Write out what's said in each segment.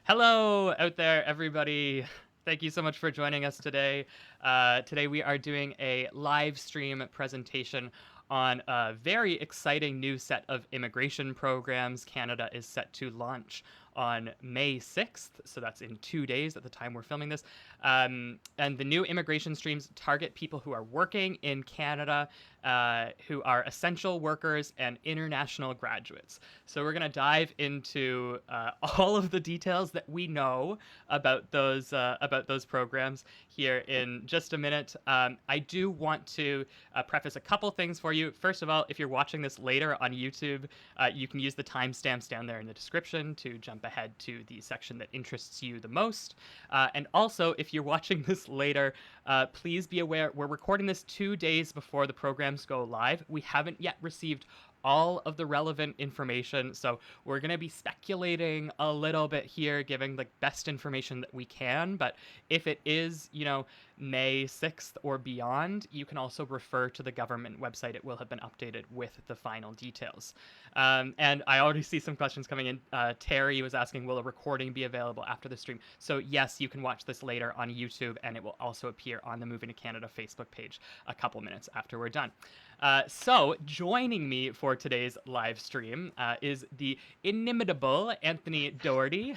Hello out there, everybody. Thank you so much for joining us today. Today we are doing a live stream presentation on a very exciting new set of immigration programs Canada is set to launch on May 6th. So that's in 2 days at the time we're filming this. And the new immigration streams target people who are working in Canada, who are essential workers and international graduates. So we're going to dive into all of the details that we know about those programs here in just a minute. I do want to preface a couple things for you. First of all, if you're watching this later on YouTube, you can use the timestamps down there in the description to jump ahead to the section that interests you the most. And also, if you're watching this later, please be aware we're recording this 2 days before the programs go live. We haven't yet received all of the relevant information. So we're going to be speculating a little bit here, giving the best information that we can. But if it is, May 6th or beyond, you can also refer to the government website. It will have been updated with the final details. And I already see some questions coming in. Terry was asking, will a recording be available after the stream? So yes, you can watch this later on YouTube, and it will also appear on the Moving to Canada Facebook page a couple minutes after we're done. So joining me for today's live stream is the inimitable Anthony Doherty,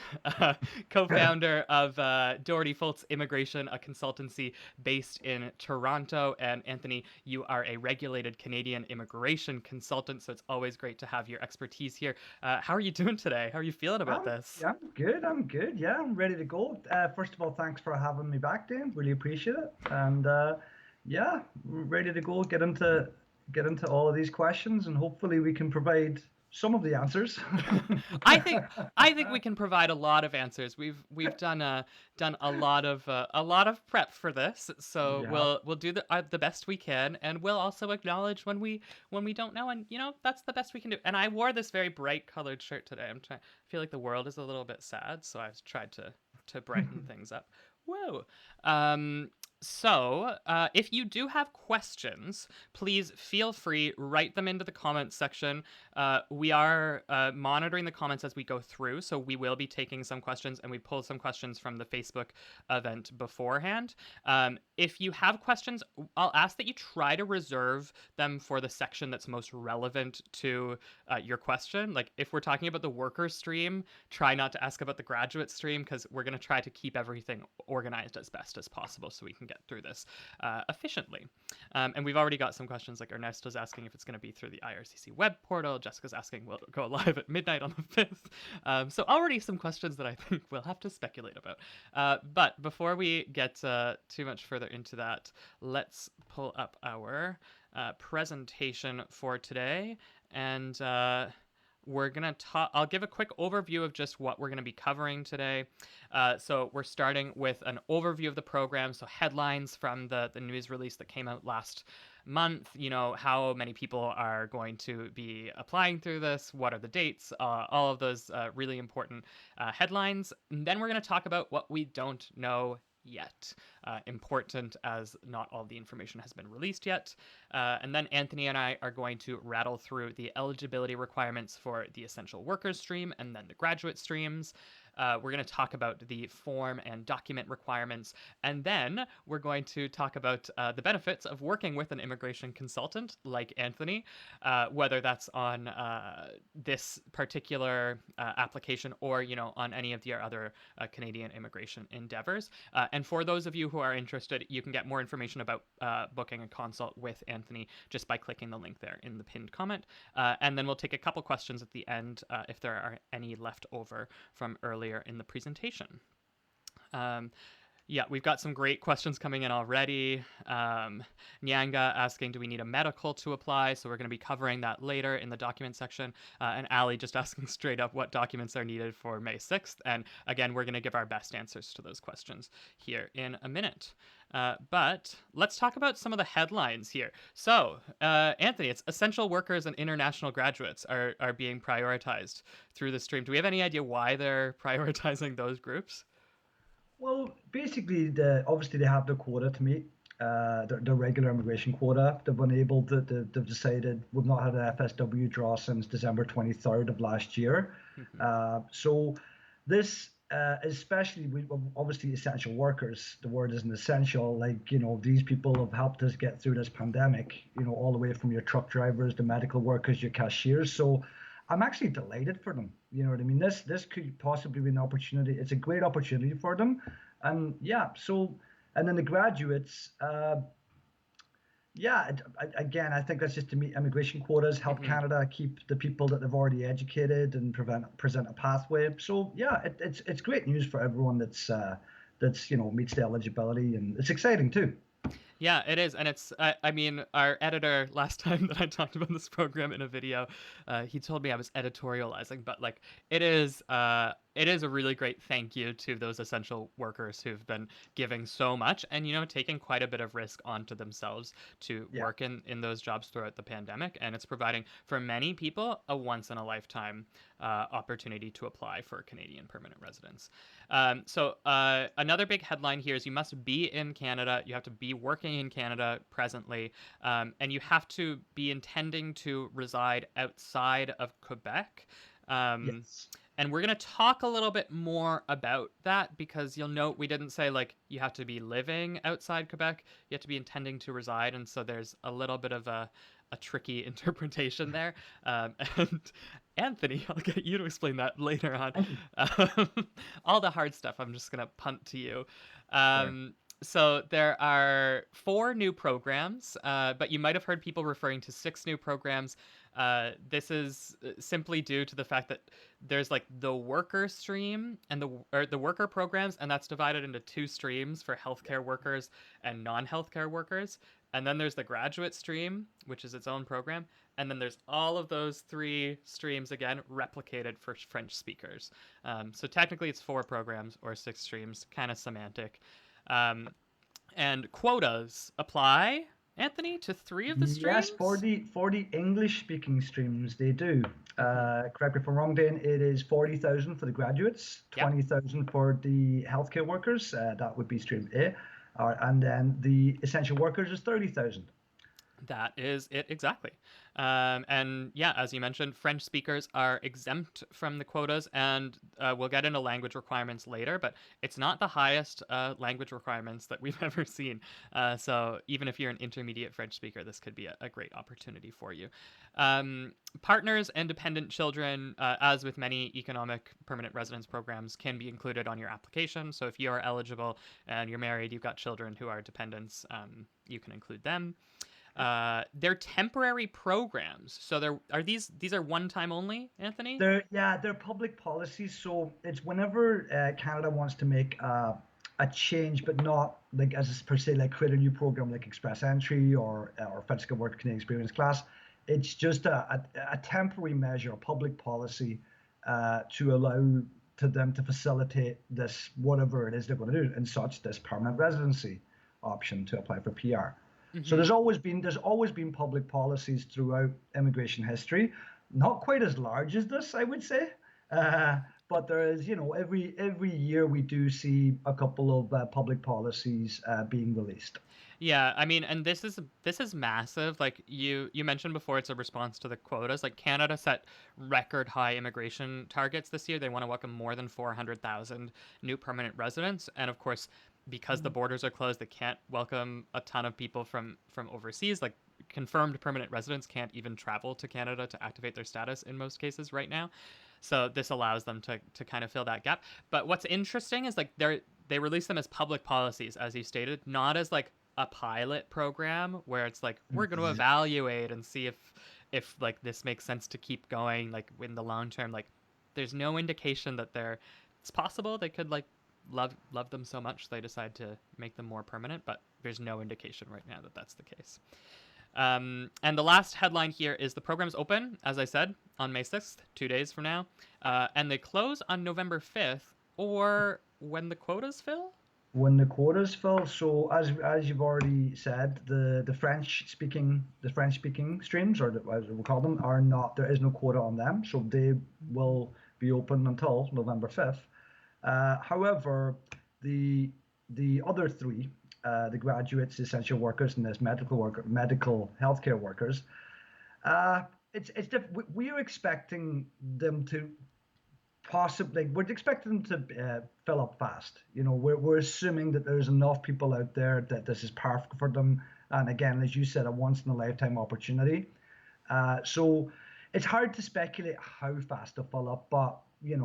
co-founder of Doherty Fultz Immigration, a consultancy based in Toronto. And Anthony, you are a regulated Canadian immigration consultant, so it's always great to have your expertise here. How are you doing today? How are you feeling about this? Yeah, I'm good. I'm good. Yeah, I'm ready to go. First of all, thanks for having me back, Dan. Really appreciate it. And yeah, ready to go. Get into all of these questions, and hopefully we can provide some of the answers. I think I think we can provide a lot of answers. We've done a lot of prep for this, so Yeah. we'll do the best we can, and we'll also acknowledge when we don't know, and that's the best we can do. And I wore this very bright colored shirt today. I feel like the world is a little bit sad, so I've tried to brighten things up. Whoa. Um, so, if you do have questions, please feel free, write them into the comments section. We are monitoring the comments as we go through, so we will be taking some questions, and we pulled some questions from the Facebook event beforehand. If you have questions, I'll ask that you try to reserve them for the section that's most relevant to your question. Like if we're talking about the worker stream, try not to ask about the graduate stream because we're going to try to keep everything organized as best as possible so we can get through this efficiently. And we've already got some questions, like Ernesto's asking if it's going to be through the IRCC web portal. Jessica's asking will it go live at midnight on the 5th. So already some questions that I think we'll have to speculate about. But before we get too much further into that, let's pull up our presentation for today. And we're going to talk. I'll give a quick overview of just what we're going to be covering today. So we're starting with an overview of the program. So headlines from the news release that came out last month. How many people are going to be applying through this? What are the dates? All of those really important headlines. And then we're going to talk about what we don't know yet. Important as not all the information has been released yet. And then Anthony and I are going to rattle through the eligibility requirements for the essential workers stream and then the graduate streams. We're going to talk about the form and document requirements, and then we're going to talk about the benefits of working with an immigration consultant like Anthony, whether that's on this particular application or on any of the other Canadian immigration endeavors. And for those of you who are interested, you can get more information about booking a consult with Anthony just by clicking the link there in the pinned comment. And then we'll take a couple questions at the end if there are any left over from earlier in the presentation. Yeah, we've got some great questions coming in already. Nyanga asking, do we need a medical to apply? So we're going to be covering that later in the document section. And Ali just asking straight up what documents are needed for May 6th. And again, we're going to give our best answers to those questions here in a minute. But let's talk about some of the headlines here. So, Anthony, it's essential workers and international graduates are being prioritized through the stream. Do we have any idea why they're prioritizing those groups? Well, basically, obviously they have the quota to meet. The regular immigration quota. They've been able to. They've decided we've not had an FSW draw since December 23rd of last year. So this especially obviously essential workers. The word isn't essential. Like, these people have helped us get through this pandemic, all the way from your truck drivers, the medical workers, your cashiers. So I'm actually delighted for them. You know what I mean? This could possibly be an opportunity. It's a great opportunity for them. And yeah, so, and then the graduates, yeah, again, I think that's just to meet immigration quotas, help Hmm. Canada keep the people that they've already educated and present a pathway. So yeah, it's great news for everyone that's meets the eligibility, and it's exciting too. Yeah, it is, and I mean, our editor last time that I talked about this program in a video, he told me I was editorializing, but like it is a really great thank you to those essential workers who've been giving so much and taking quite a bit of risk onto themselves to Yeah. work in those jobs throughout the pandemic, and it's providing for many people a once in a lifetime opportunity to apply for Canadian permanent residence. Another big headline here is you must be in Canada. You have to be working in Canada presently, and you have to be intending to reside outside of Quebec. Um, Yes. and we're going to talk a little bit more about that because you'll note we didn't say like you have to be living outside Quebec. You have to be intending to reside. And so there's a little bit of a tricky interpretation there. And Anthony, I'll get you to explain that later on. Thank you. Um, all the hard stuff, I'm just going to punt to you. Sure. So there are 4 new programs, but you might have heard people referring to 6 new programs. This is simply due to the fact that there's like the worker stream and the worker programs, and that's divided into 2 streams for Yeah. healthcare workers and non-healthcare workers. And then there's the graduate stream, which is its own program, and then there's all of those 3 streams again replicated for French speakers. So technically, it's 4 programs or 6 streams, kind of semantic. Um, and quotas apply, Anthony, to 3 of the Yes, for streams. the English speaking streams, they do. Mm-hmm. Correct me if I'm wrong, Dane. It is 40,000 for the graduates, Yep. 20,000 for the healthcare workers. That would be stream A. And then the essential workers is 30,000. That is it exactly. And yeah, as you mentioned, French speakers are exempt from the quotas, and we'll get into language requirements later, but it's not the highest language requirements that we've ever seen. So even if you're an intermediate French speaker, this could be a great opportunity for you. Um, Partners and dependent children, as with many economic permanent residence programs, can be included on your application. So if you are eligible and you're married, you've got children who are dependents, you can include them. They're temporary programs. So these are one time only, Anthony? They're public policies. So it's whenever Canada wants to make a change, but not like as per se like create a new program like Express Entry or French Skilled Worker Canadian Experience Class. It's just a temporary measure, a public policy to allow to them to facilitate this whatever it is they're going to do, and such this permanent residency option to apply for PR. So Mm-hmm. there's always been public policies throughout immigration history, not quite as large as this, I would say. Uh, but there is, every year we do see a couple of public policies being released. Yeah, I mean, and this is massive. Like you mentioned before, it's a response to the quotas. Like Canada set record high immigration targets this year. They want to welcome more than 400,000 new permanent residents, and of course, because the borders are closed, they can't welcome a ton of people from overseas. Like confirmed permanent residents can't even travel to Canada to activate their status in most cases right now. So this allows them to kind of fill that gap. But what's interesting is like they release them as public policies, as you stated, not as like a pilot program where it's like we're going to evaluate and see if like this makes sense to keep going like in the long term. Like there's no indication that it's possible they could like love them so much they decide to make them more permanent, but there's no indication right now that that's the case. And the last headline here is the program's open, as I said, on May 6th, 2 days from now, and they close on November 5th, or when the quotas fill. When the quotas fill, so as you've already said, the French speaking streams, or as we call them, are not. There is no quota on them, so they will be open until November 5th. However, the the other three, the graduates, essential workers, and this medical healthcare workers, uh, we are expecting them to. possibly we're expecting them to fill up fast. We're assuming that there's enough people out there that this is perfect for them. And again, as you said, a once in a lifetime opportunity. So it's hard to speculate how fast they'll fill up, but the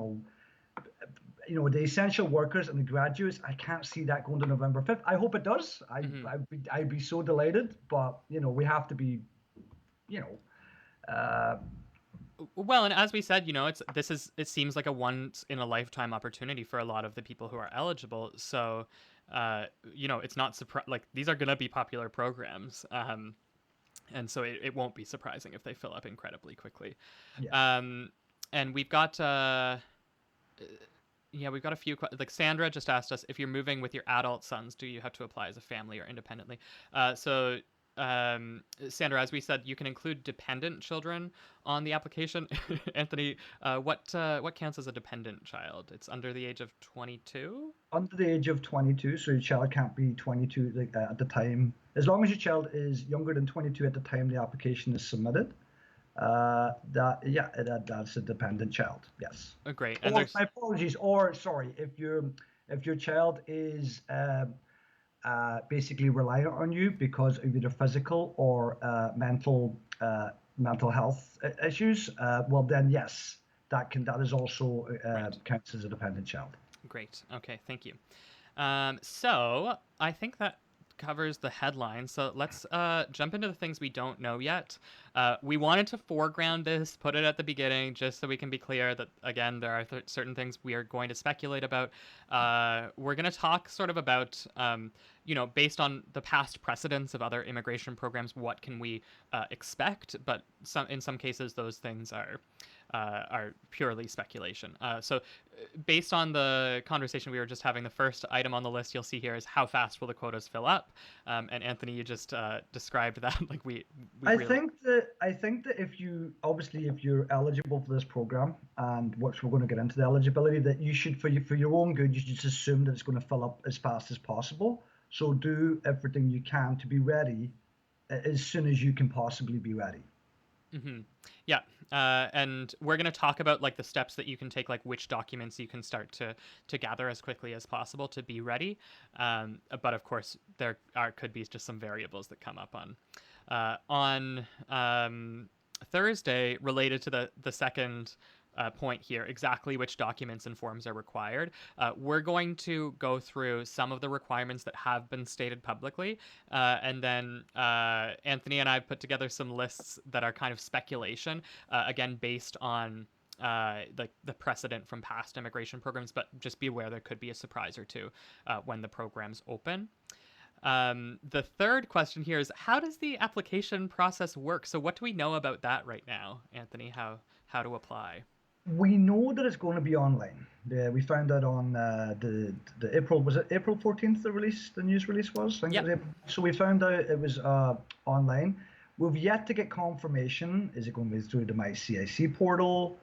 essential workers and the graduates, I can't see that going to November 5th. I hope it does. I'd be so delighted, but we have to be, you know, Well, and as we said, it seems like a once in a lifetime opportunity for a lot of the people who are eligible. So, it's not like these are gonna be popular programs, and so it won't be surprising if they fill up incredibly quickly. yeah. Um, and we've got a few like Sandra just asked us, if you're moving with your adult sons, do you have to apply as a family or independently? So Sandra, as we said, you can include dependent children on the application. Anthony, what counts as a dependent child? It's under the age of 22. Under the age of 22, so your child can't be 22 at the time. As long as your child is younger than 22 at the time the application is submitted, that's a dependent child. Yes. Great. And my apologies. Or sorry, if your child is basically reliant on you because of either physical or mental health issues, well then yes, that is also counts as a dependent child. Great. Okay. Thank you. So I think that covers the headline. So let's jump into the things we don't know yet. We wanted to foreground this, put it at the beginning, just so we can be clear that, again, there are certain things we are going to speculate about. We're going to talk sort of about, based on the past precedents of other immigration programs, what can we expect? But in some cases, those things are purely speculation. So based on the conversation we were just having, the first item on the list you'll see here is how fast will the quotas fill up? And Anthony, you just described that like I think that if you're eligible for this program, and which we're going to get into the eligibility, that you should for your own good, you should just assume that it's going to fill up as fast as possible. So do everything you can to be ready as soon as you can possibly be ready. Mm-hmm. Yeah, and we're going to talk about like the steps that you can take, like which documents you can start to gather as quickly as possible to be ready. But of course, there could be just some variables that come up on Thursday related to the second point here, exactly which documents and forms are required. We're going to go through some of the requirements that have been stated publicly, and then Anthony and I have put together some lists that are kind of speculation, again, based on the precedent from past immigration programs, but just be aware there could be a surprise or two when the programs open. The third question here is, how does the application process work? So what do we know about that right now, Anthony? How to apply? We know that it's going to be online. We found out on the April, was it April 14th the news release was? I think it was April. So we found out it was online. We've yet to get confirmation. Is it going to be through the My CIC portal,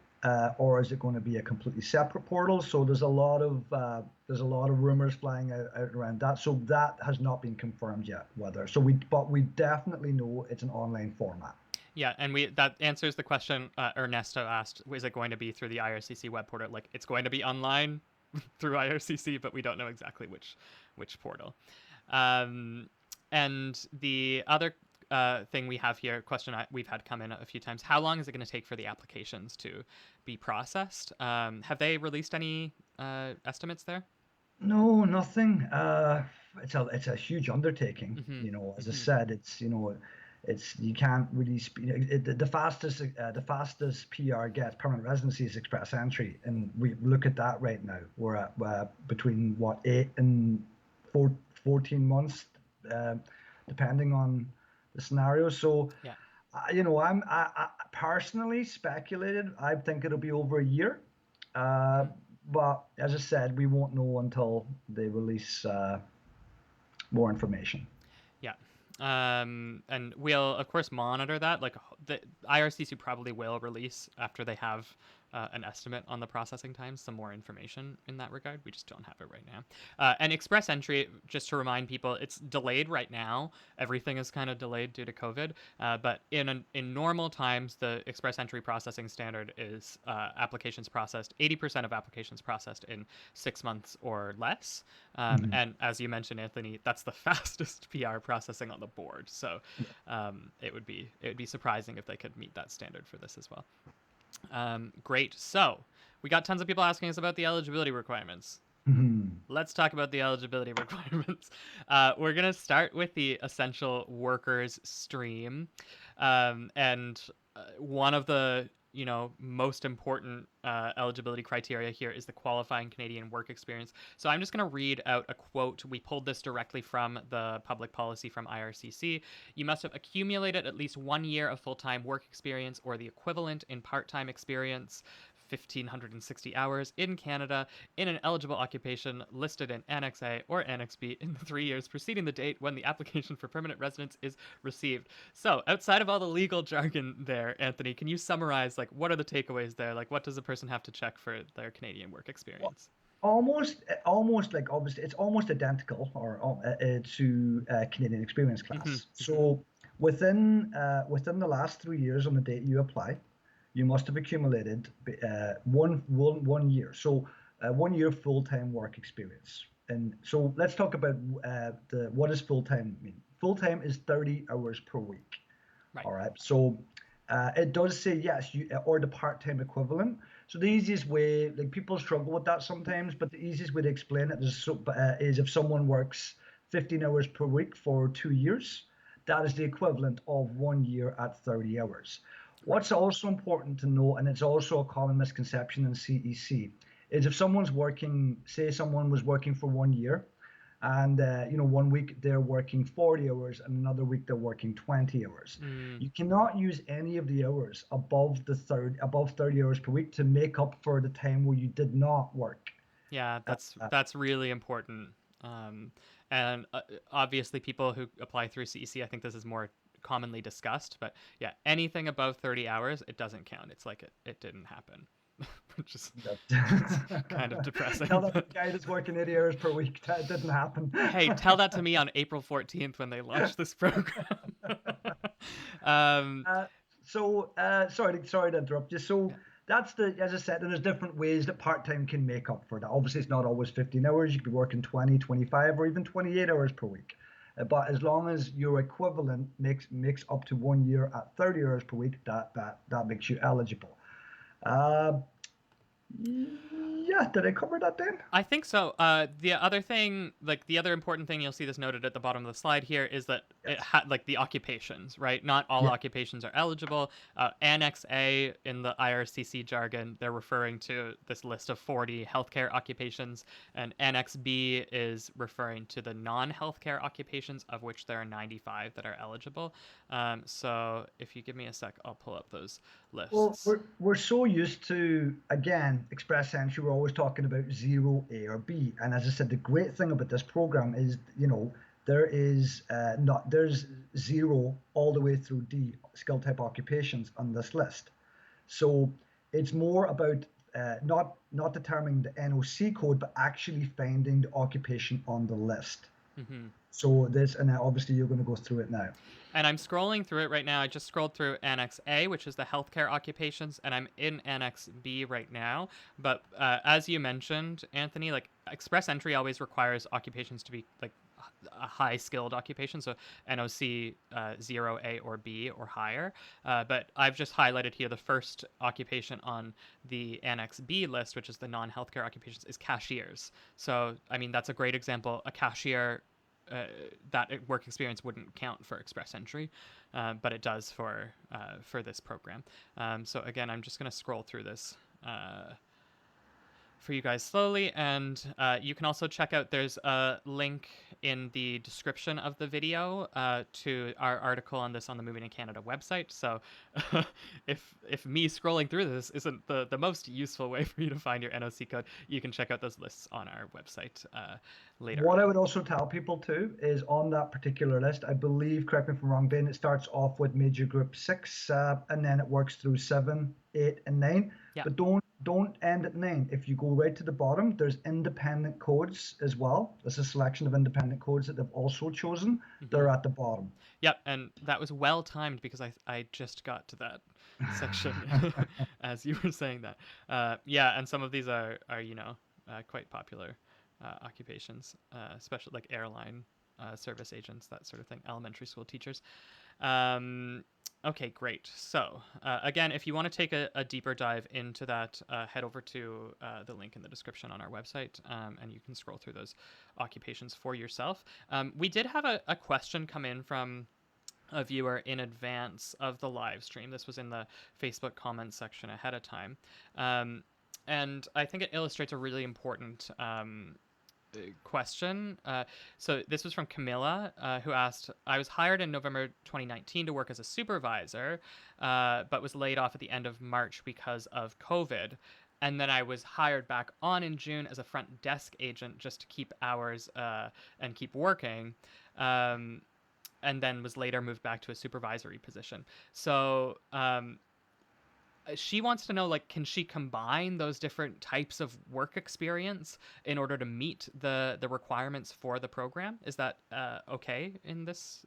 or is it going to be a completely separate portal? So there's a lot of rumors flying out around that. So that has not been confirmed yet whether. But we definitely know it's an online format. Yeah, and that answers the question Ernesto asked, is it going to be through the IRCC web portal? Like, it's going to be online through IRCC, but we don't know exactly which portal. And the other thing we have here, we've had come in a few times, how long is it going to take for the applications to be processed? Have they released any estimates there? No, nothing. It's a huge undertaking. Mm-hmm. As I said, it's you can't really the fastest PR gets permanent residency is express entry, and we look at that right now. We're at between 8 and 14 months, depending on the scenario. So, yeah. I personally speculated. I think it'll be over a year, but as I said, we won't know until they release more information. Yeah. And we'll of course monitor that. Like the IRCC probably will release after they have an estimate on the processing time, some more information in that regard. We just don't have it right now. And express entry, just to remind people, it's delayed right now. Everything is kind of delayed due to COVID. But in normal times, the express entry processing standard is applications processed, 80% of applications processed in 6 months or less. Mhm. And as you mentioned, Anthony, that's the fastest PR processing on the board. So it would be surprising if they could meet that standard for this as well. Great. So we got tons of people asking us about the eligibility requirements. Mhm. Let's talk about the eligibility requirements. We're going to start with the essential workers stream. And one of the most important eligibility criteria here is the qualifying Canadian work experience. So I'm just going to read out a quote. We pulled this directly from the public policy from IRCC. You must have accumulated at least 1 year of full-time work experience or the equivalent in part-time experience, 1,560 hours in Canada in an eligible occupation listed in Annex A or Annex B in the 3 years preceding the date when the application for permanent residence is received. So, outside of all the legal jargon there, Anthony, can you summarize, like, what are the takeaways there? Like, what does a person have to check for their Canadian work experience? Almost like, obviously it's almost identical or to Canadian experience Mm-hmm, class. mm-hmm. So within the last 3 years on the date you apply, you must have accumulated one year. So 1 year full-time work experience. And so let's talk about what does full-time mean. Full-time is 30 hours per week. Right. All right. So it does say yes, or the part-time equivalent. So the easiest way, like people struggle with that sometimes, but the easiest way to explain it is if someone works 15 hours per week for 2 years, that is the equivalent of 1 year at 30 hours. What's also important to know, and it's also a common misconception in CEC, is if someone's working, say someone was working for 1 year, and 1 week they're working 40 hours and another week they're working 20 hours. Mm, You cannot use any of the hours above 30 hours per week to make up for the time where you did not work. yeah, Uh, that's really important. And obviously, people who apply through CEC, I think this is more commonly discussed. But yeah, anything above 30 hours, it doesn't count. It's like it didn't happen, which is kind of Tell depressing. that But guy that's working 80 hours per week that didn't happen. hey, tell that to me on April 14th when they launch this program. um, Uh, sorry to interrupt you. So yeah. that's as I said, and there's different ways that part-time can make up for that. Obviously, it's not always 15 hours. You could be working 20, 25, or even 28 hours per week. But as long as your equivalent makes up to 1 year at 30 hours per week, that makes you eligible. Uh, yeah, did I cover that then? I think so. The other thing, like the other important thing, you'll see this noted at the bottom of the slide here, is that Yes. like the occupations, right? Not all Yeah. occupations are eligible. Annex A in the IRCC jargon, they're referring to this list of 40 healthcare occupations, and Annex B is referring to the non-healthcare occupations, of which there are 95 that are eligible. So if you give me a sec, I'll pull up those Well, lists. we're so used to, again, Express Entry, we're always talking about zero A or B. And as I said, the great thing about this program is, there is not there's zero all the way through D skill type occupations on this list. So it's more about not determining the NOC code, but actually finding the occupation on the list. Mm-hmm. So this, and obviously you're going to go through it now. And I'm scrolling through it right now. I just scrolled through Annex A, which is the healthcare occupations, and I'm in Annex B right now. But as you mentioned, Anthony, like Express Entry always requires occupations to be like a high skilled occupation, so NOC 0A or B or higher. But I've just highlighted here the first occupation on the Annex B list, which is the non healthcare occupations, is cashiers. So, I mean, that's a great example. A cashier that work experience wouldn't count for Express Entry, but it does for this program. So again, I'm just going to scroll through this for you guys slowly, and you can also check out, there's a link in the description of the video to our article on this on the Moving in Canada website. So if me scrolling through this isn't the most useful way for you to find your NOC code, you can check out those lists on our website later What I on. would also tell people too is on that particular list, I believe, correct me if I'm wrong, Ben, it starts off with major group 6, and then it works through 7, 8, and 9. Yeah. But don't don't end at 9. If you go right to the bottom, there's independent codes as well. There's a selection of independent codes that they've also chosen. Hmm. They're at the bottom. Yep, and that was well timed because I just got to that section as you were saying that. Yeah, and some of these are quite popular occupations, especially like airline service agents, that sort of thing, elementary school teachers. Um, okay, great. So, again, if you want to take a deeper dive into that, head over to the link in the description on our website, and you can scroll through those occupations for yourself. We did have a question come in from a viewer in advance of the live stream. This was in the Facebook comments section ahead of time. Um, and I think it illustrates a really important question. So this was from Camilla, who asked, I was hired in November 2019 to work as a supervisor, but was laid off at the end of March because of COVID. And then I was hired back on in June as a front desk agent just to keep hours and keep working. Um, and then was later moved back to a supervisory position. So she wants to know, like, can she combine those different types of work experience in order to meet the requirements for the program? Is that okay in this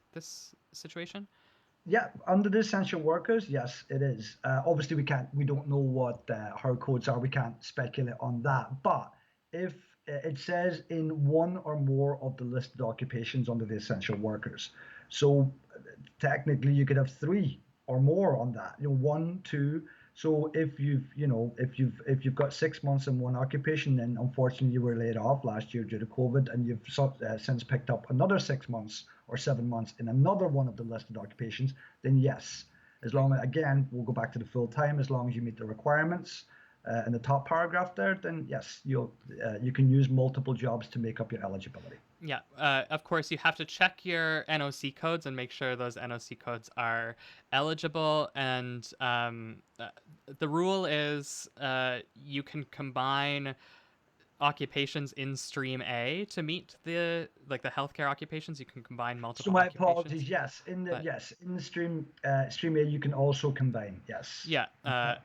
situation? Yeah, under the essential workers, yes, it is. Obviously, we don't know what her codes are. We can't speculate on that. But if it says in one or more of the listed occupations under the essential workers, so technically you could have three or more on that. One, two. So if you've got 6 months in one occupation, then unfortunately you were laid off last year due to COVID, and you've since picked up another 6 months or 7 months in another one of the listed occupations, then yes, as long as, again, we'll go back to the full time, as long as you meet the requirements in the top paragraph there, then yes, you can use multiple jobs to make up your eligibility. Yeah, of course, you have to check your NOC codes and make sure those NOC codes are eligible. And the rule is you can combine occupations in stream A to meet the healthcare occupations. You can combine So multiple my occupations, apologies. Yes, but in the stream A you can also combine. Yes. yeah,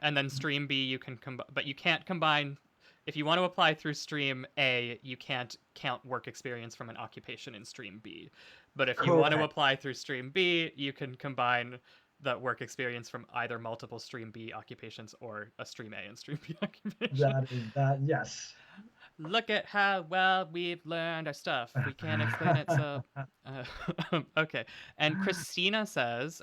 and then stream B you can combine, but you can't combine. If you want to apply through stream A, you can't count work experience from an occupation in stream B. But if you want to Correct. apply through stream B, you can combine that work experience from either multiple stream B occupations or a stream A and stream B occupation. That is that. Yes. Look at how well we've learned our stuff. We can't explain it, so uh, okay. And Christina says,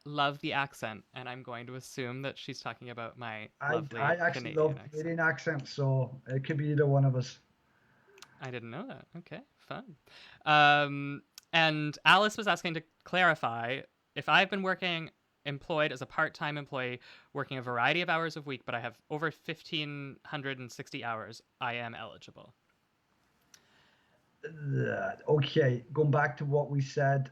"Love the accent," and I'm going to assume that she's talking about my I lovely actually Canadian love accent. Canadian accents, so it could be either one of us. I didn't know that. Okay, fun. Um, and Alice was asking to clarify if I've been working employed as a part-time employee working a variety of hours a week, but I have over 1,560 hours, I am eligible. Okay, going back to what we said,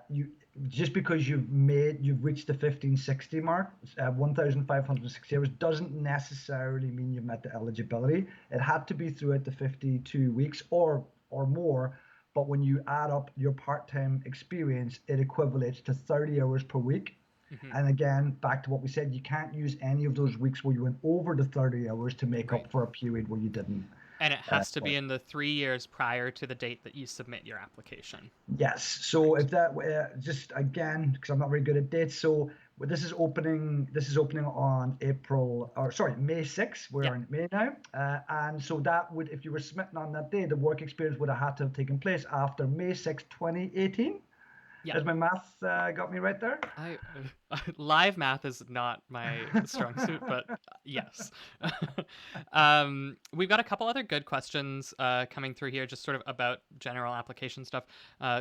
you just because you've reached the 1560 mark, 1,560 hours doesn't necessarily mean you've met the eligibility. It had to be throughout the 52 weeks or more. But when you add up your part-time experience, it equivalates to 30 hours per week. Hmm. And again, back to what we said, you can't use any of those weeks where you went over the 30 hours to make Right. up for a period where you didn't And it has to be work. in the 3 years prior to the date that you submit your application. Yes. So Right. if that just again, because I'm not very good at dates, so this is opening. This is opening on April, or sorry, May 6th. Yeah. We're in May now, and so that would, if you were submitting on that day, the work experience would have had to have taken place after May 6th, 2018. Yeah. Has my math got me right there? I live math is not my strong suit, but yes. We've got a couple other good questions coming through here, just sort of about general application stuff.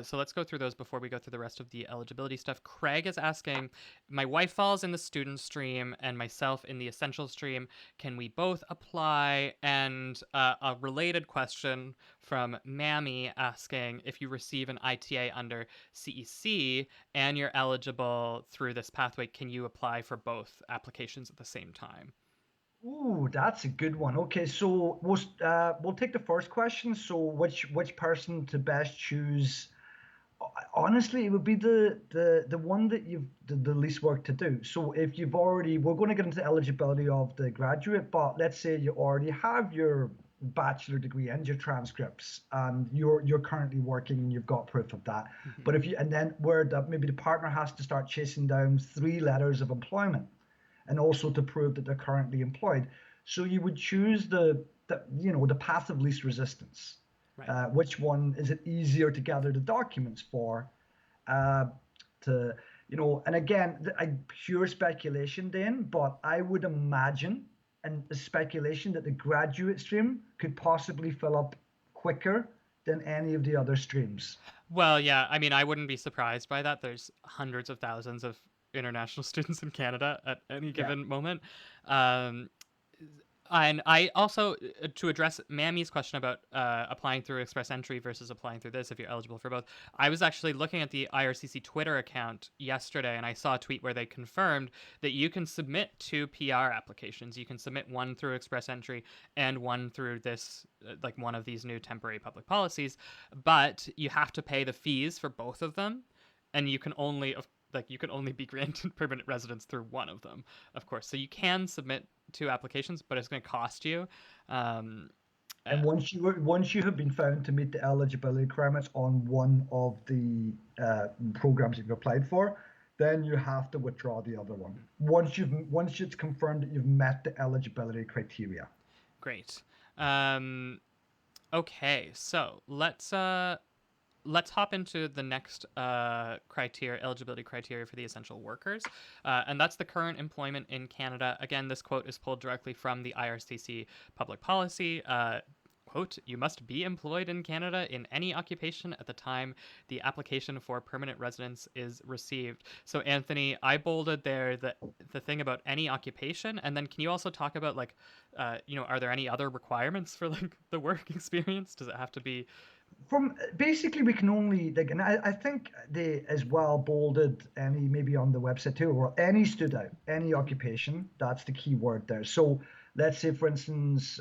So let's go through those before we go through the rest of the eligibility stuff. Craig is asking, my wife falls in the student stream and myself in the essential stream. Can we both apply? And a related question from Mammy asking, if you receive an ITA under CEC and you're eligible through this pathway, can you apply for both applications at the same time? Ooh, that's a good one. Okay, so we'll take the first question. So which person to best choose Honestly, it would be the one that you've the least work to do. So if you've already, we're going to get into eligibility of the graduate, but let's say you already have your bachelor degree and your transcripts, and you're currently working and you've got proof of that. Mhm. But if you, and then where maybe the partner has to start chasing down 3 letters of employment, and also to prove that they're currently employed. So you would choose the path of least resistance. Right. Which one is it easier to gather the documents for? Uh, to and again, pure speculation, then, but I would imagine, and the speculation, that the graduate stream could possibly fill up quicker than any of the other streams. Well, yeah, I mean, I wouldn't be surprised by that. There's hundreds of thousands of international students in Canada at any Yeah. given moment. Um, and I also, to address Mammy's question about applying through Express Entry versus applying through this if you're eligible for both, I was actually looking at the IRCC Twitter account yesterday, and I saw a tweet where they confirmed that you can submit 2 PR applications. You can submit one through Express Entry and one through this, like one of these new temporary public policies, but you have to pay the fees for both of them, and you can only you can only be granted permanent residence through one of them, of course. So you can submit 2 applications, but it's going to cost you. Um, uh, And once you have been found to meet the eligibility requirements on one of the programs that you've applied for, then you have to withdraw the other one. Once it's confirmed that you've met the eligibility criteria. Great. Okay, so let's hop into the next eligibility criteria for the essential workers, and that's the current employment in Canada. Again, this quote is pulled directly from the IRCC public policy. Quote, you must be employed in Canada in any occupation at the time the application for permanent residence is received. So, Anthony, I bolded there the thing about any occupation, and then can you also talk about are there any other requirements for like the work experience? Does it have to be? From basically, we can only like, and I think they as well bolded any, maybe on the website too, or any stood out, any Mhm. occupation. That's the key word there. So let's say, for instance,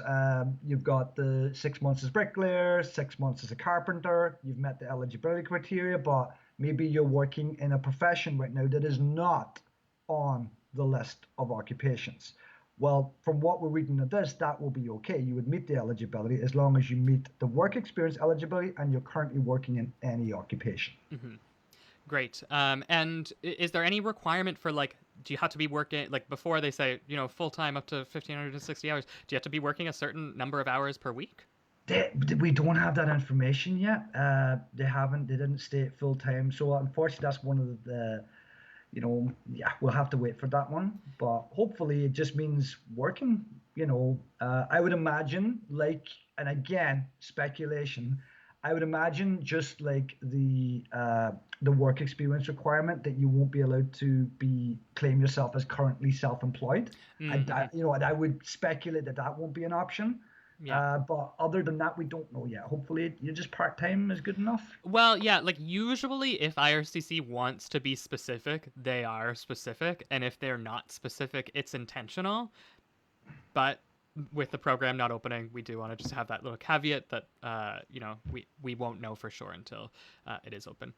you've got the 6 months as bricklayer, 6 months as a carpenter. You've met the eligibility criteria, but maybe you're working in a profession right now that is not on the list of occupations. Well, from what we're reading of this, that will be okay. You would meet the eligibility as long as you meet the work experience eligibility and you're currently working in any occupation. Mhm. Great. And is there any requirement for like, do you have to be working like before they say, full time up to 1,560 hours? Do you have to be working a certain number of hours per week? We don't have that information yet. They didn't state full time. So unfortunately, that's one of yeah, we'll have to wait for that one. But hopefully, it just means working. I would imagine, and again, speculation. I would imagine just like the work experience requirement, that you won't be allowed to claim yourself as currently self-employed. Mm-hmm. And I would speculate that that won't be an option. Yeah. But other than that, we don't know yet. Hopefully, you're just part-time is good enough. Well, yeah, like usually if IRCC wants to be specific, they are specific, and if they're not specific, it's intentional. But with the program not opening, we do want to just have that little caveat that we won't know for sure until it is open.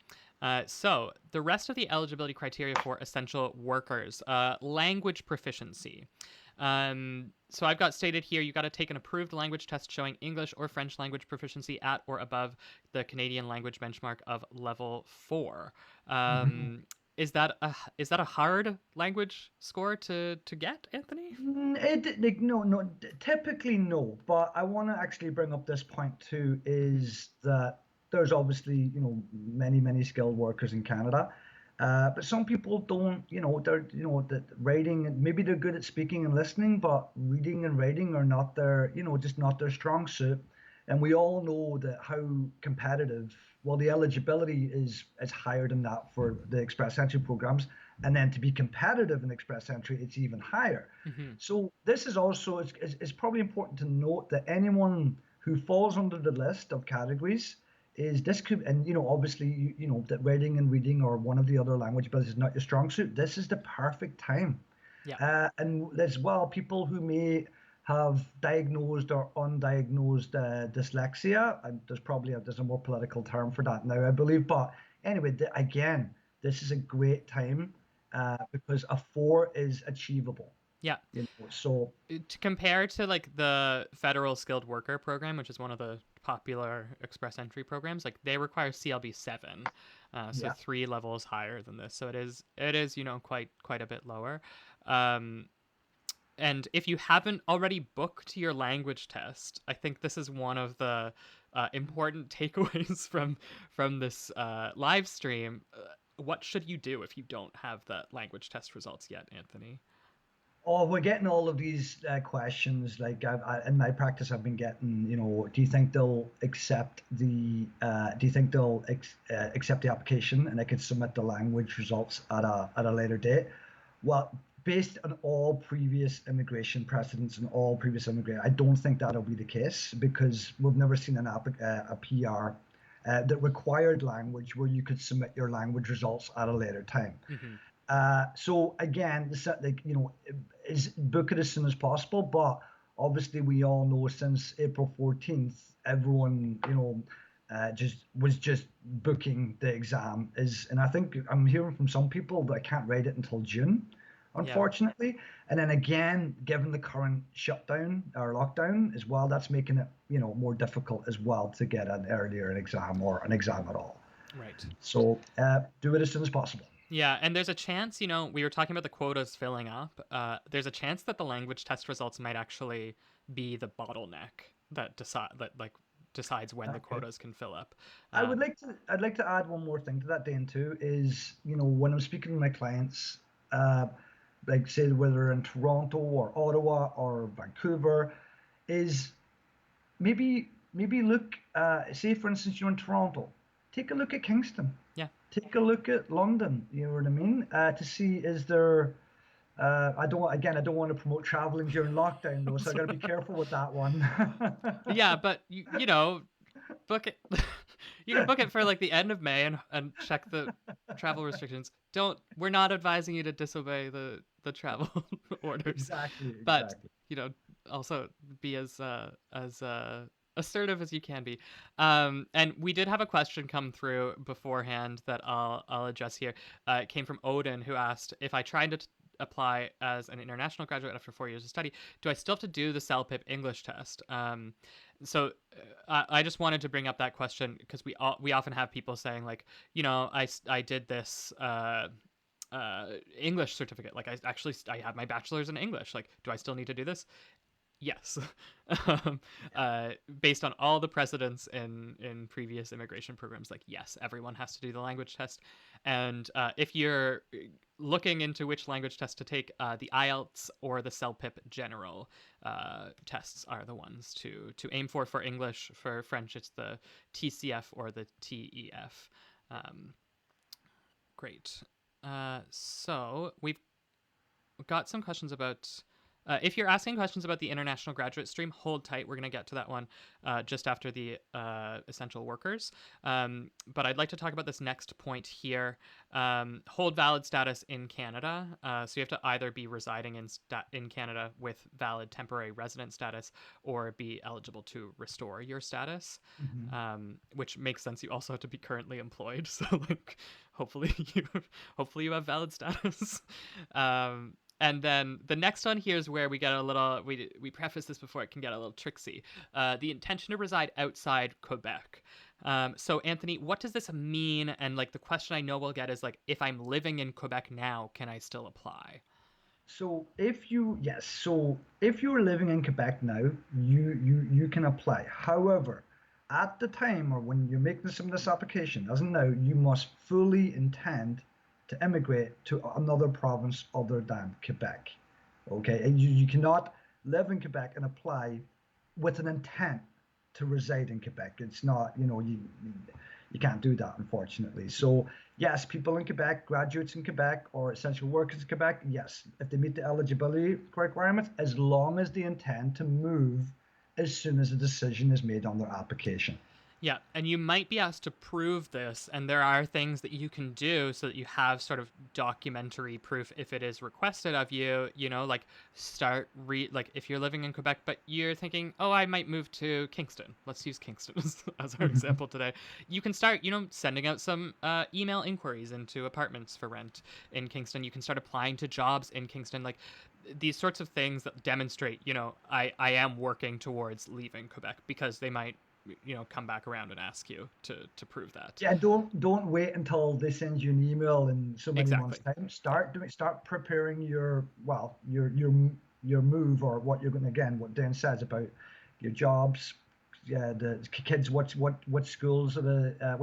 So the rest of the eligibility criteria for essential workers, language proficiency. So I've got stated here, you got to take an approved language test showing English or French language proficiency at or above the Canadian language benchmark of level 4. Um, is that a hard language score to get, Anthony? No, typically no. But I want to actually bring up this point too, Mhm. is that there's obviously, many skilled workers in Canada. But some people don't, they're, that writing, maybe they're good at speaking and listening, but reading and writing are not just not their strong suit. And we all know that how competitive, well, the eligibility is higher than that for the Express Entry programs. And then to be competitive in Express Entry, it's even higher. Mhm. So this is also, it's probably important to note that anyone who falls under the list of categories is this could, and obviously that writing and reading or one of the other language abilities is not your strong suit. This is the perfect time. Yeah. And as well, people who may have diagnosed or undiagnosed dyslexia, and there's a more political term for that now, I believe, but anyway, again, this is a great time because a 4 is achievable. Yeah. So To compare to like the federal skilled worker program, which is one of the popular express entry programs, like they require CLB 7, so yeah. 3 levels higher than this. So it is quite a bit lower. Um, and if you haven't already booked your language test, I think this is one of the important takeaways from this live stream. What should you do if you don't have the language test results yet, Anthony? Oh, we're getting all of these questions. Like in my practice, I've been getting, do you think they'll accept do you think they'll accept the application and I could submit the language results at a later date? Well, based on all previous immigration precedents and all previous immigration, I don't think that'll be the case because we've never seen a PR that required language where you could submit your language results at a later time. Mm-hmm. So again, is book it as soon as possible. But obviously, we all know since April 14th, everyone just booking the exam and I think I'm hearing from some people that I can't write it until June, Yeah. unfortunately. And then again, given the current shutdown or lockdown as well, that's making it more difficult as well to get an earlier exam or an exam at all. Right. So do it as soon as possible. Yeah, and there's a chance, we were talking about the quotas filling up. There's a chance that the language test results might actually be the bottleneck decides when the Okay. quotas can fill up. I'd like to add one more thing to that, Dane, too, is, when I'm speaking to my clients, like say whether in Toronto or Ottawa or Vancouver, is maybe look, say for instance you're in Toronto, take a look at Kingston, Yeah. take a look at London, you know what I mean, to see is there. I don't want to promote traveling during lockdown though, so I got to be careful with that one. Yeah, but book it. You can book it for like the end of May and check the travel restrictions. We're not advising you to disobey the travel orders, Exactly, but exactly. also be as assertive as you can be. And we did have a question come through beforehand that I'll address here. It came from Odin, who asked, if I tried to apply as an international graduate after 4 years of study, do I still have to do the CELPIP English test? I just wanted to bring up that question because we often have people saying like, I did this English certificate. Like I have my bachelor's in English. Like, do I still need to do this? Yes. um, Based on all the precedents in previous immigration programs, like yes, everyone has to do the language test. And if you're looking into which language test to take, the IELTS or the CELPIP general tests are the ones to aim for English. For French, it's the TCF or the TEF. Um, Great. So we've got some questions about. If you're asking questions about the international graduate stream, hold tight. We're going to get to that one just after the essential workers. But I'd like to talk about this next point here. Hold valid status in Canada. So you have to either be residing in Canada with valid temporary resident status or be eligible to restore your status, Mhm. which makes sense. You also have to be currently employed. So like, hopefully you have valid status. And then the next one here is where we get a little, we preface this before it can get a little tricksy. The intention to reside outside Quebec. So Anthony, what does this mean? And like the question I know we'll get is like, if I'm living in Quebec now, can I still apply? So if you're living in Quebec now, you can apply. However, at the time or when you're making this application, as in now, you must fully intend to immigrate to another province other than Quebec. Okay, and you cannot live in Quebec and apply with an intent to reside in Quebec. It's not, you can't do that, unfortunately. So yes, people in Quebec, graduates in Quebec, or essential workers in Quebec, yes, if they meet the eligibility requirements, as long as they intend to move as soon as a decision is made on their application. Yeah, and you might be asked to prove this, and there are things that you can do so that you have sort of documentary proof if it is requested of you. You know, like like if you're living in Quebec, but you're thinking, oh, I might move to Kingston. Let's use Kingston as our example today. You can start, sending out some email inquiries into apartments for rent in Kingston. You can start applying to jobs in Kingston, like these sorts of things that demonstrate, I am working towards leaving Quebec, because they might come back around and ask you to prove that. Yeah, don't wait until they send you an email in so many months' Exactly. time. Yeah. Start preparing your move, or what you're going to, again, what Dan says about your jobs. Yeah, the kids. What schools are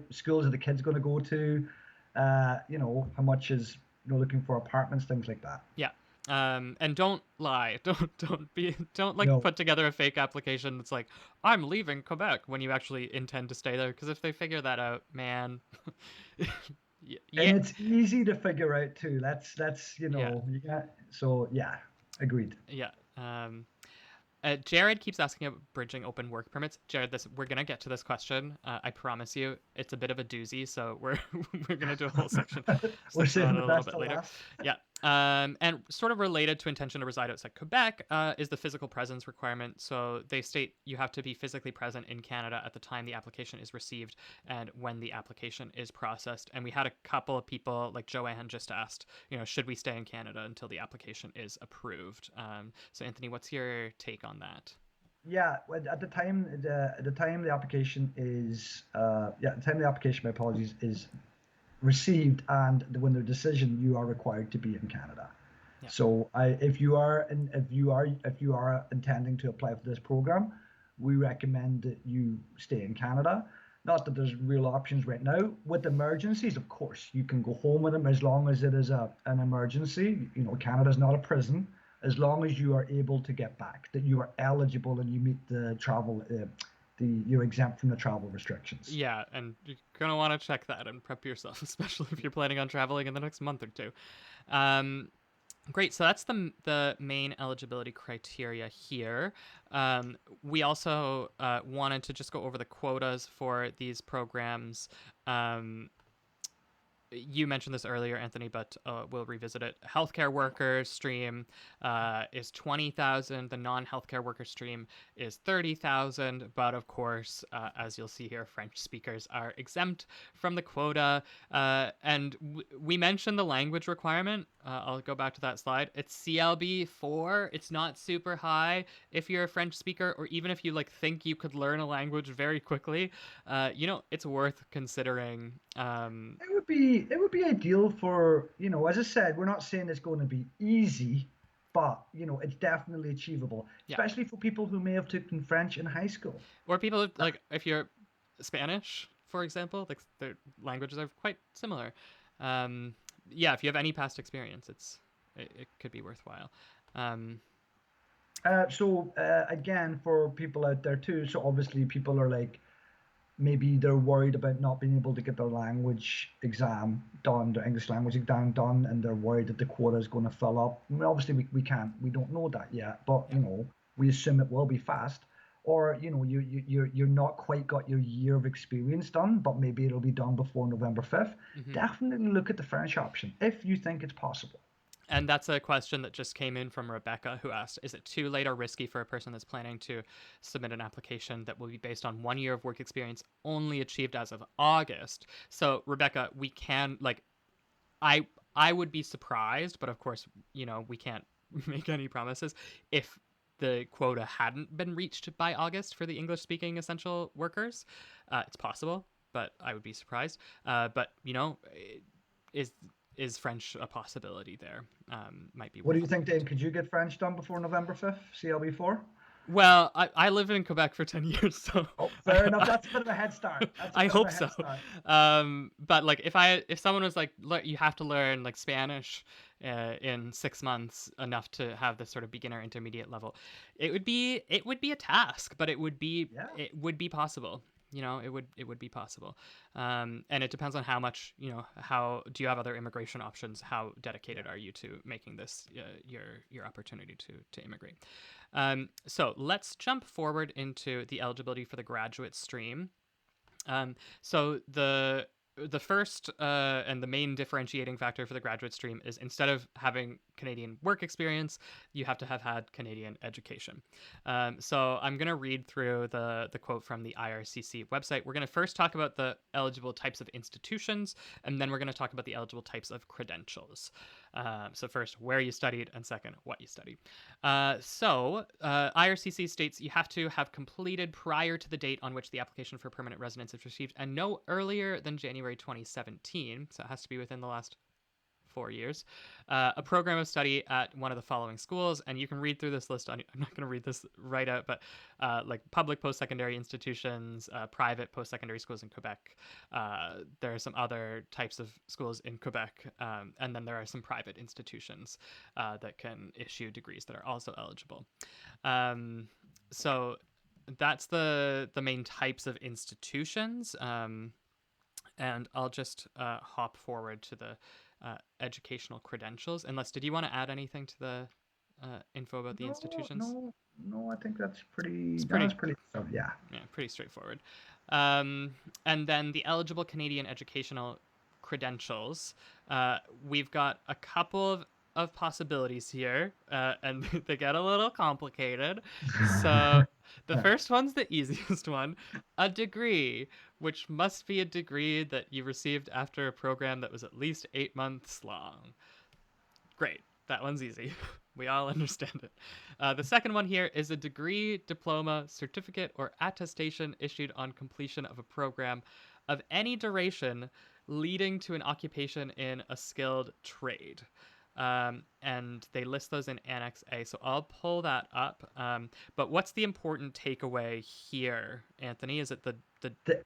schools are the kids going to go to? How much is, looking for apartments, things like that. Yeah. And don't lie. Don't like No, put together a fake application that's like, I'm leaving Quebec, when you actually intend to stay there. Because if they figure that out, man, and yeah, it's easy to figure out too. That's yeah, yeah. So yeah, agreed. yeah. Jared keeps asking about bridging open work permits. Jared, we're gonna get to this question. I promise you, it's a bit of a doozy, so we're we're gonna do a whole We're section on saving it the a little best bit to later. last. Yeah. And sort of related to intention to reside outside Quebec is the physical presence requirement. So they state you have to be physically present in Canada at the time the application is received and when the application is processed. And we had a couple of people, like Joanne just asked, should we stay in Canada until the application is approved? So Anthony, what's your take on that? Yeah, at the time the application is at the time the application, my apologies, is received, and when the decision, you are required to be in Canada. Yeah. So if you are intending to apply for this program, we recommend that you stay in Canada. Not that there's real options right now. With emergencies, of course, you can go home with them as long as it is an emergency. Canada's not a prison. As long as you are able to get back, that you are eligible and you meet the travel, you're exempt from the travel restrictions. Yeah, and you're gonna want to check that and prep yourself, especially if you're planning on traveling in the next month or two. Um, Great. So that's the main eligibility criteria here. We also wanted to just go over the quotas for these programs. Um, you mentioned this earlier, Anthony, but we'll revisit it. Healthcare workers stream is 20,000. The non-healthcare worker stream is 30,000. But of course, as you'll see here, French speakers are exempt from the quota. And we mentioned the language requirement. I'll go back to that slide. It's CLB 4. It's not super high if you're a French speaker, or even if you think you could learn a language very quickly. It's worth considering. It would be ideal for, as I said, we're not saying it's going to be easy, but it's definitely achievable, Yeah. especially for people who may have taken French in high school. Or people like, if you're Spanish, for example, like their languages are quite similar. Um, yeah, if you have any past experience, it could be worthwhile. Um, Again, for people out there too, so obviously people are like, maybe they're worried about not being able to get their language exam done, their English language exam done, and they're worried that the quota is going to fill up. I mean, obviously, we don't know that yet, but yeah. we assume it will be fast. Or you're not quite got your year of experience done, but maybe it'll be done before November 5th. Hmm. Definitely look at the French option if you think it's possible. And that's a question that just came in from Rebecca, who asked, is it too late or risky for a person that's planning to submit an application that will be based on 1 year of work experience only achieved as of August? So, Rebecca, we can, I I would be surprised, but of course, we can't make any promises, if the quota hadn't been reached by August for the English speaking essential workers. It's possible, but I would be surprised. But is is French a possibility there? Might be What do worth you think, looking Dave? into. Could you get French done before November 5th, CLB4? Well, I lived in Quebec for 10 years, so Oh, I, fair enough. That's a bit of a head start. That's a I bit of hope a so. head start. But if someone was like, you have to learn like Spanish in 6 months, enough to have this sort of beginner intermediate level, it would be a task, but Yeah. it would be possible. It would be possible. And it depends on how much, how do you have other immigration options? How dedicated Yeah. are you to making this your opportunity to immigrate? So let's jump forward into the eligibility for the graduate stream. So the first and the main differentiating factor for the graduate stream is instead of having Canadian work experience, you have to have had Canadian education. So I'm going to read through the quote from the IRCC website. We're going to first talk about the eligible types of institutions, and then we're going to talk about the eligible types of credentials. So first, where you studied, and second, what you studied. IRCC states you have to have completed prior to the date on which the application for permanent residence is received, and no earlier than January 2017. So it has to be within the last 4 years, a program of study at one of the following schools. And you can read through this list. I'm not going to read this right out, but like public post-secondary institutions, private post-secondary schools in Quebec. There are some other types of schools in Quebec, and then there are some private institutions that can issue degrees that are also eligible. So that's the main types of institutions. And I'll just hop forward to the educational credentials. Unless, did you want to add anything to the info about the institutions? No. I think that's pretty. It's That's pretty, pretty. Yeah. yeah, pretty straightforward. And then the eligible Canadian educational credentials. We've got a couple of possibilities here, and they get a little complicated. So the first one's the easiest one, a degree, which must be a degree that you received after a program that was at least 8 months long. Great, that one's easy. We all understand it. The second one here is a degree, diploma, certificate, or attestation issued on completion of a program of any duration leading to an occupation in a skilled trade. And they list those in Annex A. So I'll pull that up. But what's the important takeaway here, Anthony? Is it the